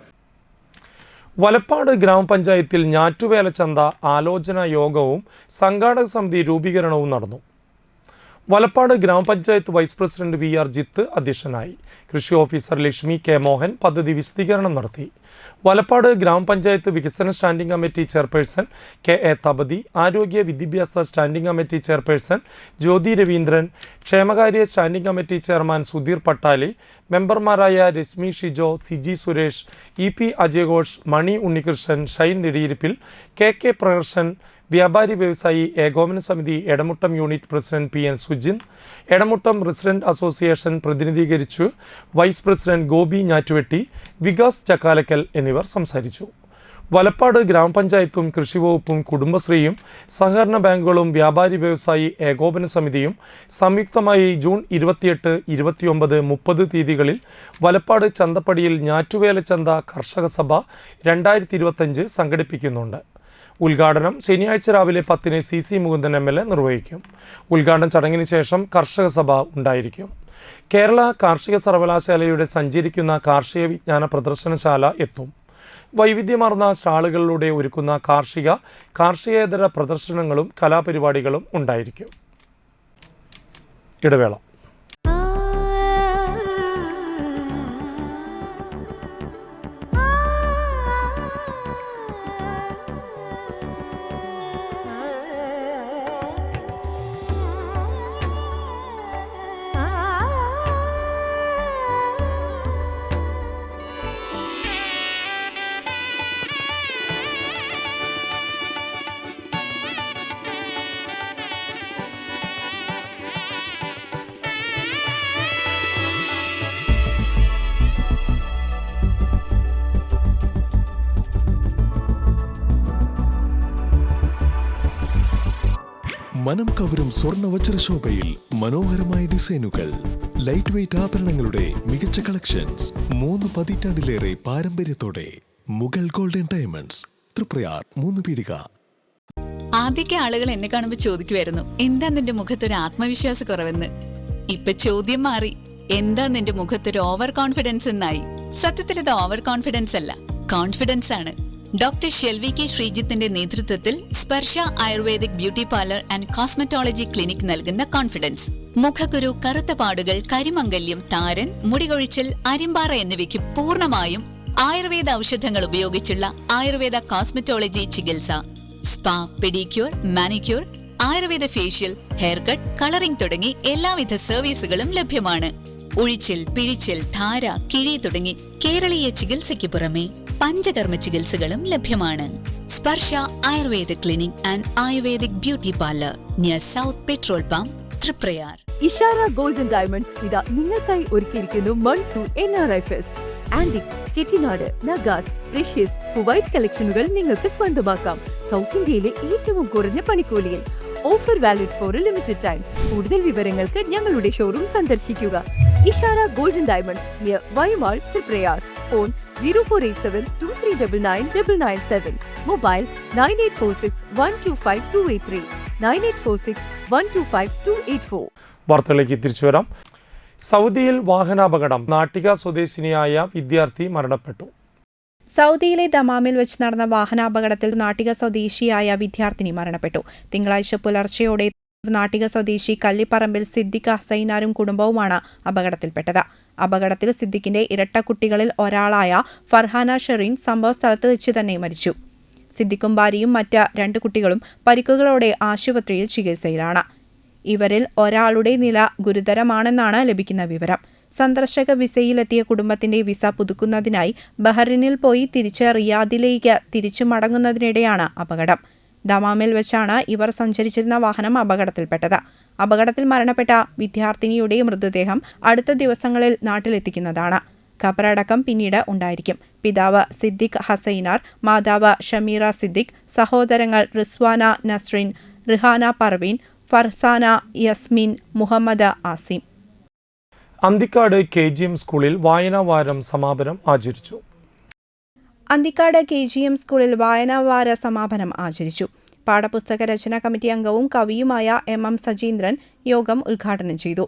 വലപ്പാട് ഗ്രാമപഞ്ചായത്തിൽ ഞാറ്റുവേല ചന്ത ആലോചനാ യോഗവും സംഘാടക സമിതി രൂപീകരണവും നടന്നു. വലപ്പാട് ഗ്രാമപഞ്ചായത്ത് വൈസ് പ്രസിഡന്റ് VR ജിത്ത് അധ്യക്ഷനായി. കൃഷി ഓഫീസർ ലക്ഷ്മി K മോഹൻ പദ്ധതി വിശദീകരണം നടത്തി. വലപ്പാട് ഗ്രാമപഞ്ചായത്ത് വികസന standing committee chairperson KA Thapathi, ആരോഗ്യ വിദ്യാഭ്യാസ standing committee chairperson Jyothi Raveendran, ക്ഷേമകാര്യ standing committee chairman Sudheer Pattali, മെമ്പർമാരായ രശ്മി ഷിജോ, സിജി സുരേഷ്, EP അജയഘോഷ്, മണി ഉണ്ണികൃഷ്ണൻ, ഷൈൻ നെടിയിരിപ്പിൽ, KK പ്രകർഷൻ, വ്യാപാരി വ്യവസായി ഏകോപന സമിതി Edamuttam unit president PN Sujin, Edamuttam resident association പ്രതിനിധീകരിച്ചു വൈസ് പ്രസിഡന്റ് ഗോപി ഞാറ്റുവെട്ടി, വികാസ് ചക്കാലക്കൽ എന്നിവർ സംസാരിച്ചു. വലപ്പാട് ഗ്രാമപഞ്ചായത്തും കൃഷിവകുപ്പും കുടുംബശ്രീയും സഹകരണ ബാങ്കുകളും വ്യാപാരി വ്യവസായി ഏകോപന സമിതിയും സംയുക്തമായി ജൂൺ 28, 29, 30 തീയതികളിൽ വലപ്പാട് ചന്തപ്പടിയിൽ ഞാറ്റുവേല ചന്ത കർഷക സഭ 2025 സംഘടിപ്പിക്കുന്നുണ്ട്. ഉദ്ഘാടനം ശനിയാഴ്ച രാവിലെ 10 CC മുകുന്ദൻ MLA നിർവഹിക്കും. ഉദ്ഘാടന ചടങ്ങിന് ശേഷം കർഷക സഭ ഉണ്ടായിരിക്കും. കേരള കാർഷിക സർവകലാശാലയുടെ സഞ്ചരിക്കുന്ന കാർഷിക വിജ്ഞാന പ്രദർശനശാല എത്തും. വൈവിധ്യമാർന്ന സ്റ്റാളുകളിലൂടെ ഒരുക്കുന്ന കാർഷികേതര പ്രദർശനങ്ങളും കലാപരിപാടികളും ഉണ്ടായിരിക്കും. ഇടവേള. മനം കവരും സ്വർണ്ണ വജ്രശോഭയിൽ മനോഹരമായ ഡിസൈനുകൾ, ലൈറ്റ് വെയ്റ്റ് ആഭരണങ്ങളുടെ മികച്ച കളക്ഷൻസ്, 3 പതിറ്റാണ്ടിലേറെ പാരമ്പര്യത്തോടെ മുഗൾ ഗോൾഡൻ ഡയമണ്ട്സ്, തൃപ്രയാർ 3 പീടിക. ആദ്യമൊക്കെ ആളുകൾ എന്നെ കാണുമ്പോൾ ചോദിക്കുമായിരുന്നു, എന്താ നിന്റെ മുഖത്തൊരു ആത്മവിശ്വാസ കുറവെന്ന്. ഇപ്പൊ ചോദ്യം മാറി, എന്താ നിന്റെ മുഖത്തൊരു ഓവർ കോൺഫിഡൻസ് എന്നായി. സത്യത്തിൽ ഇത് ഓവർ കോൺഫിഡൻസ് അല്ല, കോൺഫിഡൻസ് ആണ്. ഡോക്ടർ ഷെൽവി കെ ശ്രീജിത്തിന്റെ നേതൃത്വത്തിൽ Sparsha ayurvedic beauty parlour and cosmetology clinic നൽകുന്ന കോൺഫിഡൻസ്. മുഖക്കുരു, കറുത്ത പാടുകൾ, കരിമംഗല്യം, താരൻ, മുടികൊഴിച്ചിൽ, അരിമ്പാറ എന്നിവയ്ക്ക് പൂർണ്ണമായും ആയുർവേദ ഔഷധങ്ങൾ ഉപയോഗിച്ചുള്ള ആയുർവേദ കോസ്മെറ്റോളജി ചികിത്സ. Spa, pedicure, manicure, Ayurveda facial, hair cut, colouring തുടങ്ങി എല്ലാവിധ സർവീസുകളും ലഭ്യമാണ്. ഉഴിച്ചിൽ, പിഴിച്ചിൽ, ധാര, കിഴി തുടങ്ങി കേരളീയ ചികിത്സയ്ക്ക് പുറമെ പഞ്ചകർമ്മ ചികിത്സകളും ലഭ്യമാണ്. Sparsha Ayurveda clinic and ayurvedic beauty parlour near south petrol pump, Triprayar. Ishara golden diamonds ഇതാ നിങ്ങൾക്കായി ഒരുക്കിയിരിക്കുന്നു monsoon NRI fest. Antique, Chettinad, Nagas, precious, Kuwait കളക്ഷനുകൾ നിങ്ങൾക്ക് സ്വന്തമാക്കാം. സൗത്ത് ഇന്ത്യയിലെ ഏറ്റവും കുറഞ്ഞ പണിക്കൂലിയിൽ. Offer valid for a limited time. കൂടുതൽ വിവരങ്ങൾക്ക് ഞങ്ങളുടെ ഷോറൂം സന്ദർശിക്കുക. Ishara golden diamonds near Y Mall, Triprayar. Phone 0487239997. Mobile 9846125283, 9846125284. വാർത്തകളിലേക്ക് തിരിച്ചു വരാം. സൗദിയിൽ വാഹനാപകടം. നാട്ടിക സ്വദേശിനിയായ വിദ്യാർത്ഥി മരണപ്പെട്ടു. സൗദിയിലെ ദമാമിൽ വെച്ച് നടന്ന വാഹനാപകടത്തിൽ നാട്ടിക സ്വദേശിയായ വിദ്യാർത്ഥിനി മരണപ്പെട്ടു. തിങ്കളാഴ്ച പുലർച്ചെയോടെ നാട്ടിക സ്വദേശി കല്ലിപ്പറമ്പിൽ സിദ്ദിഖ് ഹസൈനാരും കുടുംബവുമാണ് അപകടത്തിൽപ്പെട്ടത്. അപകടത്തിൽ സിദ്ദിഖിന്റെ ഇരട്ട കുട്ടികളിൽ ഒരാളായ ഫർഹാന ഷെറീൻ സംഭവസ്ഥലത്ത് വെച്ച് തന്നെ മരിച്ചു. സിദ്ദിഖും ഭാര്യയും മറ്റ് 2 കുട്ടികളും പരിക്കുകളോടെ ആശുപത്രിയിൽ ചികിത്സയിലാണ്. ഇവരിൽ ഒരാളുടെ നില ഗുരുതരമാണെന്നാണ് ലഭിക്കുന്ന വിവരം. സന്ദർശക വിസയിലെത്തിയ കുടുംബത്തിന്റെ വിസ പുതുക്കുന്നതിനായി ബഹ്റിനിൽ പോയി തിരിച്ച് റിയാദിലേക്ക് തിരിച്ചു മടങ്ങുന്നതിനിടെയാണ് അപകടം. ദമാമിൽ വെച്ചാണ് ഇവർ സഞ്ചരിച്ചിരുന്ന വാഹനം അപകടത്തിൽപ്പെട്ടത്. അപകടത്തിൽ മരണപ്പെട്ട വിദ്യാർത്ഥിനിയുടെ മൃതദേഹം അടുത്ത ദിവസങ്ങളിൽ നാട്ടിലെത്തിക്കുന്നതാണ്. ഖബറടക്കം പിന്നീട് ഉണ്ടായിരിക്കും. പിതാവ് സിദ്ദിഖ് ഹസൈനാർ, മാതാവ് ഷമീറ സിദ്ദിഖ്, സഹോദരങ്ങൾ റിസ്വാന നസ്രീൻ, റിഹാന പർവീൻ, ഫർസാന യസ്മിൻ, മുഹമ്മദ് ആസിം. അന്തിക്കാട് KGM സ്കൂളിൽ വായനാവാരം സമാപനം ആചരിച്ചു. അന്തിക്കാട് KGM സ്കൂളിൽ വായനാവാര സമാപനം ആചരിച്ചു. പാഠപുസ്തക രചനാ കമ്മിറ്റി അംഗവും കവിയുമായ MM സജീന്ദ്രൻ യോഗം ഉദ്ഘാടനം ചെയ്തു.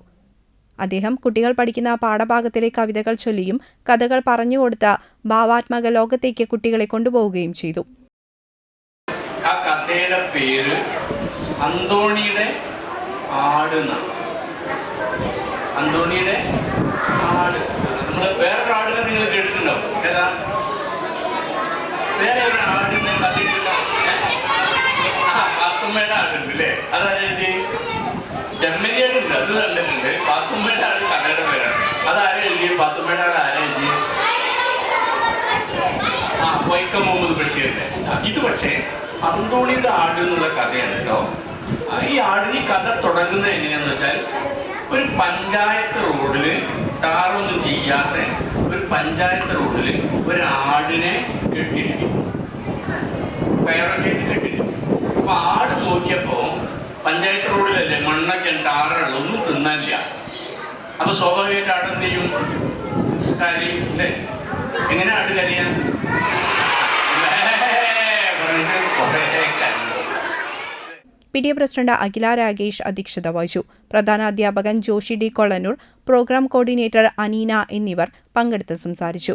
അദ്ദേഹം കുട്ടികൾ പഠിക്കുന്ന പാഠഭാഗത്തിലെ കവിതകൾ ചൊല്ലിയും കഥകൾ പറഞ്ഞുകൊടുത്ത ഭാവാത്മക ലോകത്തേക്ക് കുട്ടികളെ കൊണ്ടുപോവുകയും ചെയ്തു. ആ കഥയുടെ പേര് അന്തോണിയുടെ ആട്. അന്തോണിയുടെ ആട്. നമ്മൾ വേറൊരു ആടിനെ നിങ്ങൾ കേട്ടിട്ടുണ്ടാവും. ഏതാ? വേറെ ഒരു ആടിനെ കഥയിട്ടുണ്ടാവും. പാത്തുമ്മയുടെ ആടുണ്ട് അല്ലേ? അതാരെഴുതി? ചെമ്മരിയാടുണ്ട്, അത് കണ്ടിട്ടുണ്ട്. പാത്തുമ്മയുടെ ആട് കഥയുടെ പേരാണ്. അതാരെ എഴുതി? പാത്തുമ്മയുടെ ആട് ആരെഴുതി? വൈക്കം മുഹമ്മദ് ബഷീറിന്റെ. ഇത് പക്ഷേ അന്തോണിയുടെ ആട് എന്നുള്ള കഥയാണ് കേട്ടോ. ഈ കഥ തുടങ്ങുന്നത് എങ്ങനെയാന്ന് വെച്ചാൽ, ഒരു പഞ്ചായത്ത് റോഡില് ടാറൊന്നും ചെയ്യാത്ത ഒരു പഞ്ചായത്ത് റോഡില് ഒരു ആടിനെ കെട്ടിട്ടു, കയറൊക്കെ കെട്ടിട്ടു. അപ്പൊ ആട് നോക്കിയപ്പോ പഞ്ചായത്ത് റോഡിലല്ലേ, മണ്ണൊക്കെ ടാറുള്ള ഒന്നും തിന്നാനില്ല. അപ്പൊ സ്വാഭാവികമായിട്ട് ആടെന്ത് ചെയ്യും? കരയും അല്ലേ? എങ്ങനെ ആട് കരയാൻ? PTA പ്രസിഡന്റ് അഖില രാഗേഷ് അധ്യക്ഷത വഹിച്ചു. പ്രധാനാധ്യാപകൻ Joshi D Kolannur, programme coordinator Aneena എന്നിവർ പങ്കെടുത്ത് സംസാരിച്ചു.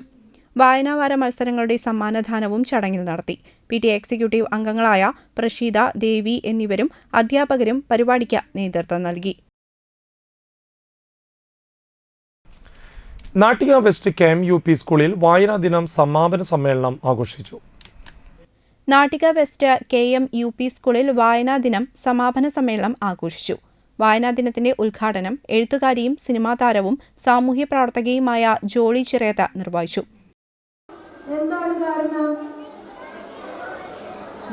വായനാവാര മത്സരങ്ങളുടെ സമ്മാനദാനവും ചടങ്ങിൽ നടത്തി. PTA എക്സിക്യൂട്ടീവ് അംഗങ്ങളായ പ്രഷീദ, ദേവി എന്നിവരും അധ്യാപകരും പരിപാടിക്ക് നേതൃത്വം നൽകി. നാട്ടിക വെസ്റ്റ് KM UP സ്കൂളിൽ വായനാ ദിനം സമാപന സമ്മേളനം ആഘോഷിച്ചു. നാട്ടിക വെസ്റ്റ് KM UP സ്കൂളിൽ വായനാ ദിനം സമാപന സമ്മേളനം ആഘോഷിച്ചു. വായനാ ദിനത്തിന്റെ ഉദ്ഘാടനം എഴുത്തുകാരിയും സിനിമാ താരവും സാമൂഹ്യ പ്രവർത്തകയുമായ ജോളി ചിറയത്ത് നിർവഹിച്ചു. എന്താണ് കാരണം?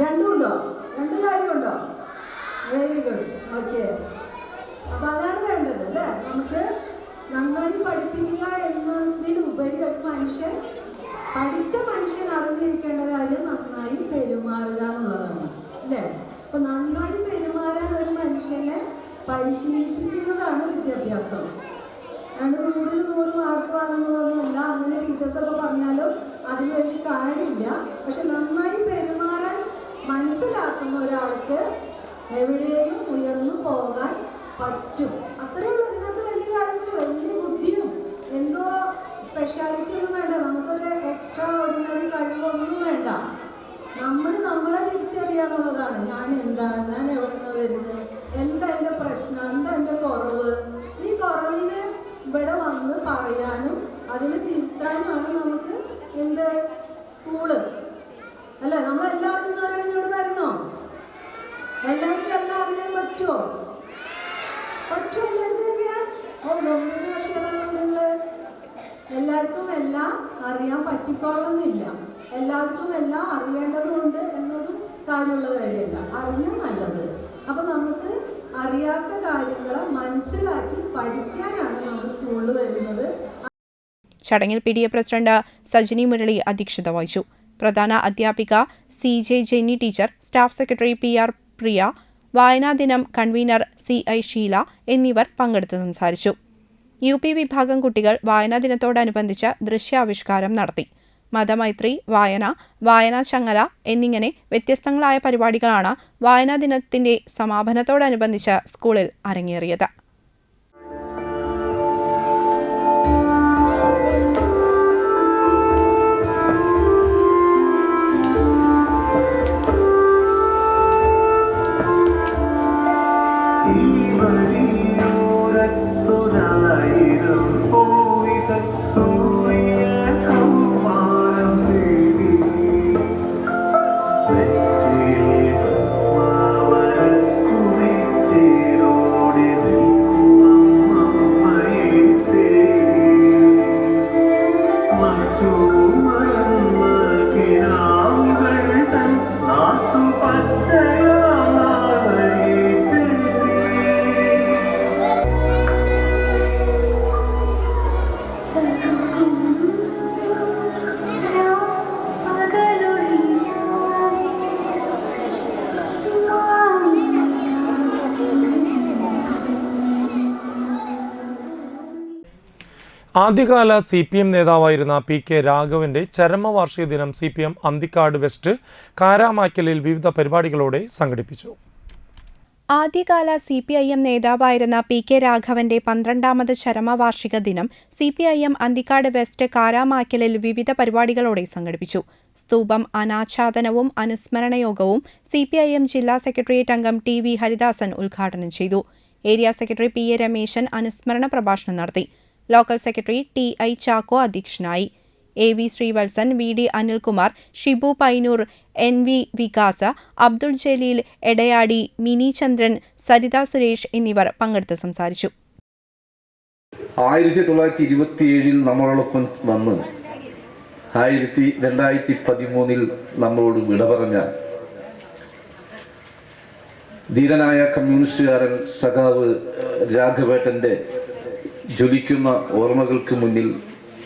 രണ്ടുണ്ടോ? രണ്ട് കാര്യമുണ്ടോ? Very good. ഓക്കെ. അപ്പൊ അതാണ് വേണ്ടത് അല്ലേ? നമുക്ക് നന്നായി പഠിപ്പിക്കുക എന്നതിലുപരി ഒരു മനുഷ്യൻ, പഠിച്ച മനുഷ്യൻ അറിഞ്ഞിരിക്കേണ്ട കാര്യം നന്നായി പെരുമാറുക എന്നുള്ളതാണ് അല്ലേ? അപ്പൊ നന്നായി പെരുമാറാൻ ഒരു മനുഷ്യനെ പരിശീലിപ്പിക്കുന്നതാണ് വിദ്യാഭ്യാസം. 100-ൽ 100 മാർക്ക് വാങ്ങുന്നതൊന്നുമല്ല. അങ്ങനെ ടീച്ചേഴ്സൊക്കെ പറഞ്ഞാലും അതിൽ വലിയ കാര്യമില്ല. പക്ഷെ നന്നായി പെരുമാറാൻ മനസ്സിലാക്കുന്ന ഒരാൾക്ക് അവർക്ക് എവിടെയും ഉയർന്നു പോകാൻ പറ്റും. അത്രയേ ഉള്ളൂ. ഇതിനകത്ത് വലിയ കാര്യങ്ങൾ, വലിയ ബുദ്ധിയും എന്തോ സ്പെഷ്യാലിറ്റി ഒന്നും വേണ്ട. നമുക്കൊരു എക്സ്ട്രാ ഓർഡിനറി കഴിവൊന്നും വേണ്ട. നമ്മളെ തിരിച്ചറിയാന്നുള്ളതാണ്. ഞാൻ എന്താണ്, ഞാൻ എവിടെ നിന്ന് വരുന്നത്, എന്താ എൻ്റെ പ്രശ്നം, എന്താ എൻ്റെ കുറവ്. ഈ കുറവിനെ ഇവിടെ വന്ന് പറയാനും അതിനെ തിരുത്താനുമാണ് നമുക്ക് എന്ത് സ്കൂള് അല്ലേ. നമ്മളെല്ലാവരും ഇന്നവരാണ് ഇവിടെ വരുന്നോ? എല്ലാവർക്കും എല്ലാം അറിയാൻ പറ്റുമോ? എല്ലാവർക്കും എല്ലാം അറിയാൻ പറ്റിക്കോളുന്നില്ല. എല്ലാവർക്കും എല്ലാം അറിയേണ്ടതുണ്ട് എന്നതും കാര്യമുള്ള കാര്യമല്ല. അറിഞ്ഞ നല്ലത്. അപ്പൊ നമുക്ക് അറിയാത്ത കാര്യങ്ങളെ മനസ്സിലാക്കി പഠിക്കാനാണ് നമ്മൾ സ്കൂളിൽ വരുന്നത്. ചടങ്ങിൽ PTA പ്രസിഡന്റ് സജിനി മുരളി അധ്യക്ഷത വഹിച്ചു. പ്രധാന അധ്യാപിക CJ Jenny teacher, staff secretary PR Priya, വായനാ ദിനം കൺവീനർ CI ഷീല എന്നിവർ പങ്കെടുത്ത് സംസാരിച്ചു. UP വിഭാഗം കുട്ടികൾ വായനാ ദിനത്തോടനുബന്ധിച്ച് ദൃശ്യാവിഷ്കാരം നടത്തി. മതമൈത്രി, വായനാ ചങ്ങല എന്നിങ്ങനെ വ്യത്യസ്തങ്ങളായ പരിപാടികളാണ് വായനാ ദിനത്തിന്റെ സമാപനത്തോടനുബന്ധിച്ച് സ്കൂളിൽ അരങ്ങേറിയത്. ആദ്യകാല CPM നേതാവായിരുന്ന PK രാഘവന്റെ ചരമവാർഷിക ദിനം CPM അന്തിക്കാട് വെസ്റ്റ് കാരാമാക്കലിൽ വിവിധ പരിപാടികളോടെ സംഘടിപ്പിച്ചു. ആദ്യകാല CPIM നേതാവായിരുന്ന PK രാഘവന്റെ 12ാമത് ചരമവാർഷിക ദിനം CPIM അന്തിക്കാട് വെസ്റ്റ് കാരാമാക്കലിൽ വിവിധ പരിപാടികളോടെ സംഘടിപ്പിച്ചു. സ്തൂപം അനാച്ഛാദനവും അനുസ്മരണയോഗവും CPIM ജില്ലാ സെക്രട്ടേറിയറ്റ് അംഗം TV ഹരിദാസൻ ഉദ്ഘാടനം ചെയ്തു. ഏരിയ സെക്രട്ടറി PA രമേശൻ അനുസ്മരണ പ്രഭാഷണം നടത്തി. ലോക്കൽ സെക്രട്ടറി TI ചാക്കോ അധ്യക്ഷനായി. AV Srivatsan, VD Anilkumar, Shibu Painur, NV Vikas, Abdul Jaleel Edayadi, Mini Chandran, Saritha Suresh എന്നിവർ പങ്കെടുത്ത് സംസാരിച്ചു. 1927 നമ്മളോടൊപ്പം വന്ന് 2013 നമ്മളോട് വിട പറഞ്ഞ ധീരനായ കമ്മ്യൂണിസ്റ്റുകാരൻ സഖാവ് രാഘവേട്ടന്റെ ജ്വലിക്കുന്ന ഓർമ്മകൾക്ക് മുന്നിൽ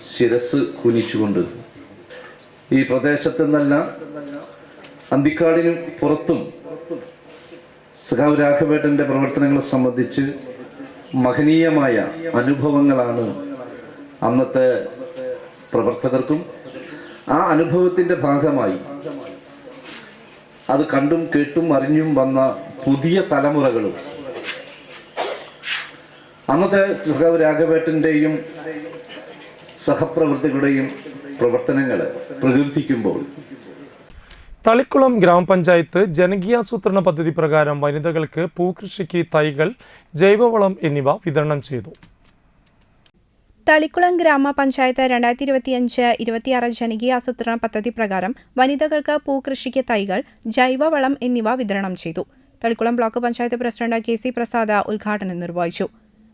ശിരസ് കുനിച്ചുകൊണ്ട് ഈ പ്രദേശത്തു നിന്നല്ല അന്തിക്കാടിനും പുറത്തും സഖാവ് രാഘവേട്ടന്റെ പ്രവർത്തനങ്ങളെ സംബന്ധിച്ച് മഹനീയമായ അനുഭവങ്ങളാണ് അന്നത്തെ പ്രവർത്തകർക്കും ആ അനുഭവത്തിന്റെ ഭാഗമായി അത് കണ്ടും കേട്ടും അറിഞ്ഞും വന്ന പുതിയ തലമുറകളും അന്നത്തെ സഖാവ് രാഘവേട്ടന്റെയും സഹപ്രവർത്തകരുടെയും പ്രവർത്തനങ്ങൾ പ്രകീർത്തിക്കുമ്പോൾ തളിക്കുളം ഗ്രാമപഞ്ചായത്ത് ജനകീയാസൂത്രണ പദ്ധതി പ്രകാരം വനിതകൾക്ക് പൂക്കൃഷിക്ക് തൈകൾ, ജൈവവളം എന്നിവ വിതരണം ചെയ്തു. തളിക്കുളം ഗ്രാമപഞ്ചായത്ത് 2025-26 ജനകീയാസൂത്രണ പദ്ധതി പ്രകാരം വനിതകൾക്ക് പൂക്കൃഷിക്ക് തൈകൾ, ജൈവവളം എന്നിവ വിതരണം ചെയ്തു. Thalikulam block panchayat president KC Prasad ഉദ്ഘാടനം നിർവഹിച്ചു.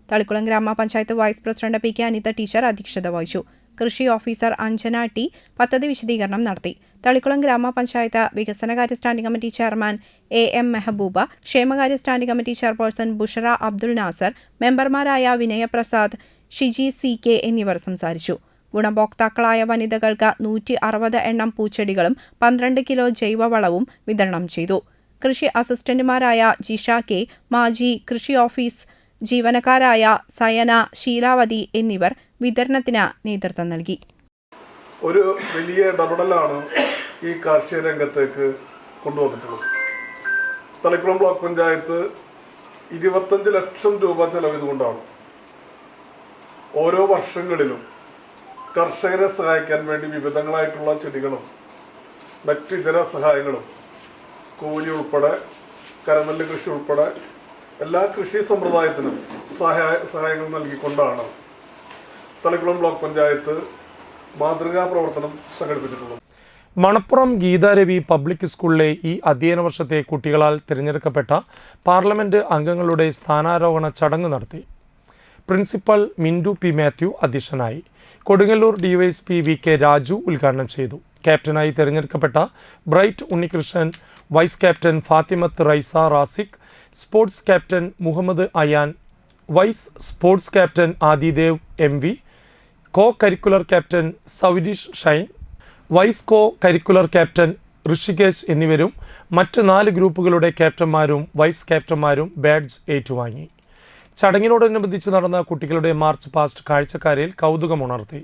തളിക്കുളം ഗ്രാമപഞ്ചായത്ത് vice president PK Anitha teacher അധ്യക്ഷത വഹിച്ചു. കൃഷി ഓഫീസർ അഞ്ജന T പദ്ധതി വിശദീകരണം നടത്തി. തളിക്കുളം ഗ്രാമപഞ്ചായത്ത് വികസനകാര്യ standing committee chairman AM Mehbooba, ക്ഷേമകാര്യ standing committee chairperson Bushara Abdul Nasser, മെമ്പർമാരായ വിനയപ്രസാദ്, ഷിജി CK എന്നിവർ സംസാരിച്ചു. ഗുണഭോക്താക്കളായ വനിതകൾക്ക് 160 എണ്ണം പൂച്ചെടികളും 12 കിലോ ജൈവവളവും വിതരണം ചെയ്തു. കൃഷി അസിസ്റ്റന്റുമാരായ ജിഷ K, മാജി കൃഷി ഓഫീസ് ജീവനക്കാരായ സയന, ശീലാവതി എന്നിവർ വിതരണത്തിന് നേതൃത്വം നൽകി. ഒരു വലിയ ഇടപെടലാണ് ഈ കാർഷിക രംഗത്തേക്ക് കൊണ്ടുവന്നിട്ടുള്ളത്. തളിക്കുളം ബ്ലോക്ക് പഞ്ചായത്ത് 25 ലക്ഷം രൂപ ചെലവിതുകൊണ്ടാണ് ഓരോ വർഷങ്ങളിലും കർഷകരെ സഹായിക്കാൻ വേണ്ടി വിവിധങ്ങളായിട്ടുള്ള ചെടികളും മറ്റ് ഇതര സഹായങ്ങളും കൂലി ഉൾപ്പെടെ കരനെല്ല് കൃഷി ഉൾപ്പെടെ എല്ലാ കൃഷി സമ്പ്രദായത്തിനും സഹായങ്ങൾ നൽകിക്കൊണ്ടാണ് തളിക്കുളം ബ്ലോക്ക് പഞ്ചായത്ത് മാതൃകാ പ്രവർത്തനം സംഘടിപ്പിച്ചിട്ടുള്ളത്. മണപ്പുറം ഗീതാരവി പബ്ലിക് സ്കൂളിലെ ഈ അധ്യയന വർഷത്തെ കുട്ടികളാൽ തിരഞ്ഞെടുക്കപ്പെട്ട പാർലമെന്റ് അംഗങ്ങളുടെ സ്ഥാനാരോഹണ ചടങ്ങ് നടത്തി. പ്രിൻസിപ്പൽ മിൻഡു പി മാത്യു അധ്യക്ഷനായി. Kodungallur DYSP V K Raju ഉദ്ഘാടനം ചെയ്തു. ക്യാപ്റ്റനായി തിരഞ്ഞെടുക്കപ്പെട്ട Bright Unnikrishnan, vice captain Fathimath Raiza Raziq, sports captain Muhammad Ayan, vice sports captain Adidev MV, co curricular captain Sourish Shine, vice co curricular captain Rishikesh എന്നിവരും മറ്റ് 4 ഗ്രൂപ്പുകളുടെ ക്യാപ്റ്റന്മാരും വൈസ് ക്യാപ്റ്റന്മാരും ബാഡ്ജ് ഏറ്റുവാങ്ങി. ചടങ്ങിനോടനുബന്ധിച്ച് നടന്ന കുട്ടികളുടെ മാർച്ച് പാസ്റ്റ് കാഴ്ചക്കാരിൽ കൗതുകമുണർത്തി.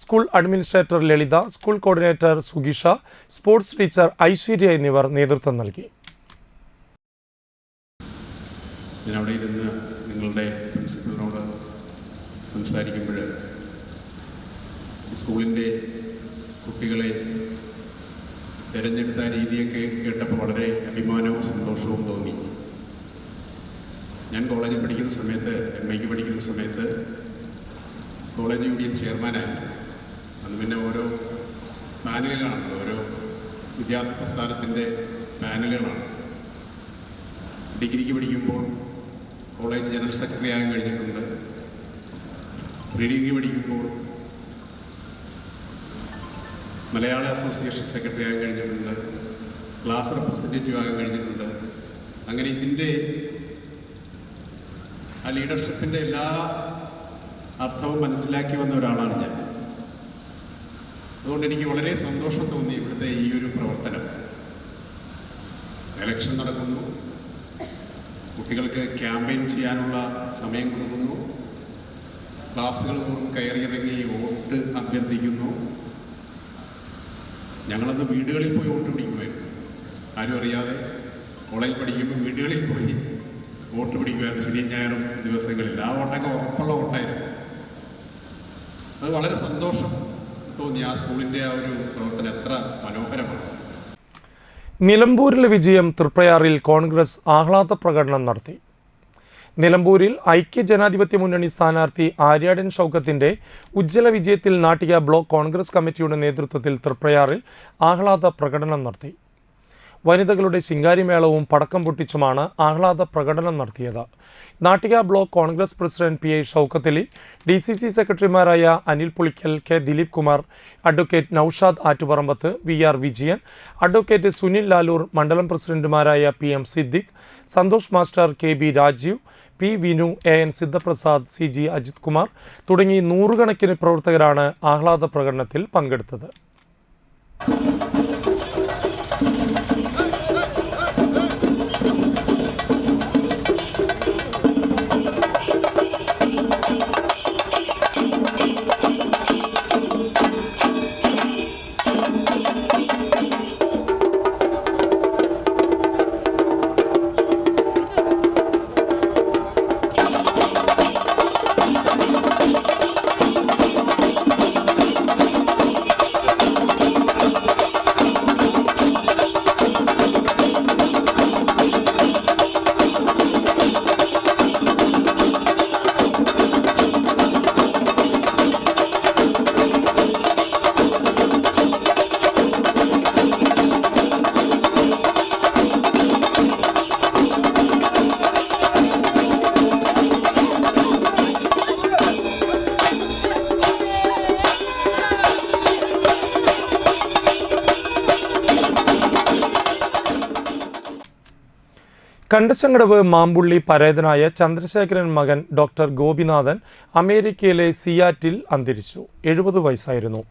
School administrator Lalitha, school coordinator സുഗിഷ, സ്പോർട്സ് ടീച്ചർ ഐശ്വര്യ എന്നിവർ നേതൃത്വം നൽകി. ഞാൻ അവിടെ ഇരുന്ന് നിങ്ങളുടെ പ്രിൻസിപ്പലിനോട് സംസാരിക്കുമ്പോൾ സ്കൂളിൻ്റെ കുട്ടികളെ തിരഞ്ഞെടുത്ത രീതിയൊക്കെ കേട്ടപ്പോൾ വളരെ അഭിമാനവും സന്തോഷവും തോന്നി. ഞാൻ കോളേജിൽ പഠിക്കുന്ന സമയത്ത് MA പഠിക്കുന്ന സമയത്ത് കോളേജ് യൂണിയൻ ചെയർമാനായി. അന്ന് പിന്നെ ഓരോ പാനലുകളാണല്ലോ, ഓരോ വിദ്യാർത്ഥി പ്രസ്ഥാനത്തിൻ്റെ പാനലുകളാണ്. ഡിഗ്രിക്ക് പഠിക്കുമ്പോൾ കോളേജ് ജനറൽ സെക്രട്ടറി ആകാൻ കഴിഞ്ഞിട്ടുണ്ട്. പ്രീ ഡിഗ്രി പഠിക്കുമ്പോൾ മലയാള അസോസിയേഷൻ സെക്രട്ടറി ആകാൻ കഴിഞ്ഞിട്ടുണ്ട്. ക്ലാസ് റെപ്രസെൻറ്റേറ്റീവ് ആകാൻ കഴിഞ്ഞിട്ടുണ്ട്. അങ്ങനെ ഇതിൻ്റെ ആ ലീഡർഷിപ്പിൻ്റെ എല്ലാ അർത്ഥവും മനസ്സിലാക്കി വന്ന ഒരാളാണ് ഞാൻ. അതുകൊണ്ട് എനിക്ക് വളരെ സന്തോഷം തോന്നി ഇവിടുത്തെ ഈ ഒരു പ്രവർത്തനം. ഇലക്ഷൻ നടക്കുന്നു, കുട്ടികൾക്ക് ക്യാമ്പയിൻ ചെയ്യാനുള്ള സമയം കൊടുക്കുന്നു, ക്ലാസ്സുകൾ തോറും കയറിയിറങ്ങി വോട്ട് അഭ്യർത്ഥിക്കുന്നു. ഞങ്ങളന്ന് വീടുകളിൽ പോയി വോട്ട് പിടിക്കുമായിരുന്നു. ആരും അറിയാതെ കോളേജിൽ പഠിക്കുമ്പോൾ വീടുകളിൽ പോയി വോട്ട് പിടിക്കുമായിരുന്നു. ശനിയും ഞായറും ദിവസങ്ങളിൽ ആ വോട്ടൊക്കെ ഉറപ്പുള്ള വോട്ടായിരുന്നു. അത് വളരെ സന്തോഷം തോന്നി. ആ സ്കൂളിൻ്റെ ആ ഒരു പ്രവർത്തനം എത്ര മനോഹരമാണ്. നിലമ്പൂരിലെ വിജയം തൃപ്രയാറിൽ കോൺഗ്രസ് ആഹ്ലാദ പ്രകടനം നടത്തി. നിലമ്പൂരിൽ ഐക്യജനാധിപത്യ മുന്നണി സ്ഥാനാർത്ഥി ആര്യാടൻ ഷൗക്കത്തിന്റെ ഉജ്ജ്വല വിജയത്തിൽ നാട്ടിക ബ്ലോക്ക് കോൺഗ്രസ് കമ്മിറ്റിയുടെ നേതൃത്വത്തിൽ തൃപ്രയാറിൽ ആഹ്ലാദ പ്രകടനം നടത്തി. വനിതകളുടെ ശിങ്കാരിമേളവും പടക്കം പൊട്ടിച്ചുമാണ് ആഹ്ലാദ പ്രകടനം നടത്തിയത്. Nattika block Congress president PI Shoukathali, DCC സെക്രട്ടറിമാരായ Anil Pulikkal, K Dileep Kumar, advocate Noushad Attuparambath, VR Vijayan, advocate Sunil Lalur, മണ്ഡലം പ്രസിഡന്റുമാരായ PM Siddique, Santhosh master, KB Rajeev, P Vinu, AN Sidhaprasad, CG Ajith Kumar തുടങ്ങി 100 കണക്കിന് പ്രവർത്തകരാണ് ആഹ്ലാദ പ്രകടനത്തിൽ പങ്കെടുത്തത്. കണ്ടച്ചങ്കടവ് മാമ്പുള്ളി പരേതനായ ചന്ദ്രശേഖരൻ മകൻ ഡോക്ടർ ഗോപിനാഥൻ അമേരിക്കയിലെ സിയാറ്റിൽ അന്തരിച്ചു. 70 വയസ്സായിരുന്നു.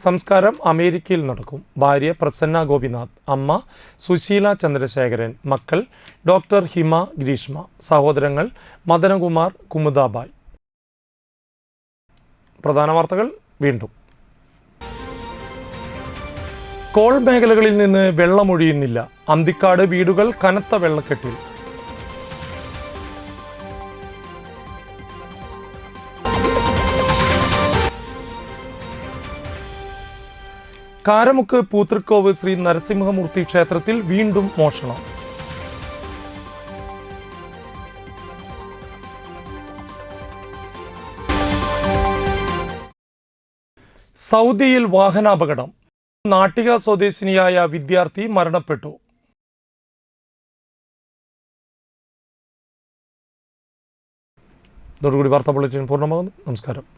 സംസ്കാരം അമേരിക്കയിൽ നടക്കും. ഭാര്യ പ്രസന്ന ഗോപിനാഥ്, അമ്മ സുശീല ചന്ദ്രശേഖരൻ, മക്കൾ ഡോക്ടർ ഹിമ, ഗ്രീഷ്മ, സഹോദരങ്ങൾ മദനകുമാർ, കുമുദാബായ്. പ്രധാന വാർത്തകൾ വീണ്ടും. കോൾ മേഖലകളിൽ നിന്ന് വെള്ളമൊഴിയുന്നില്ല. അന്തിക്കാട് വീടുകൾ കനത്ത വെള്ളക്കെട്ടിൽ. കാരമുക്ക് പൂത്തൃക്കോവ് ശ്രീ നരസിംഹമൂർത്തി ക്ഷേത്രത്തിൽ വീണ്ടും മോഷണം. സൗദിയിൽ വാഹനാപകടം. നാട്ടിക സ്വദേശിനിയായ വിദ്യാർത്ഥി മരണപ്പെട്ടു. ഇതോടുകൂടി വാർത്താ ബുള്ളറ്റിൻ പൂർണ്ണമാകുന്നു. നമസ്കാരം.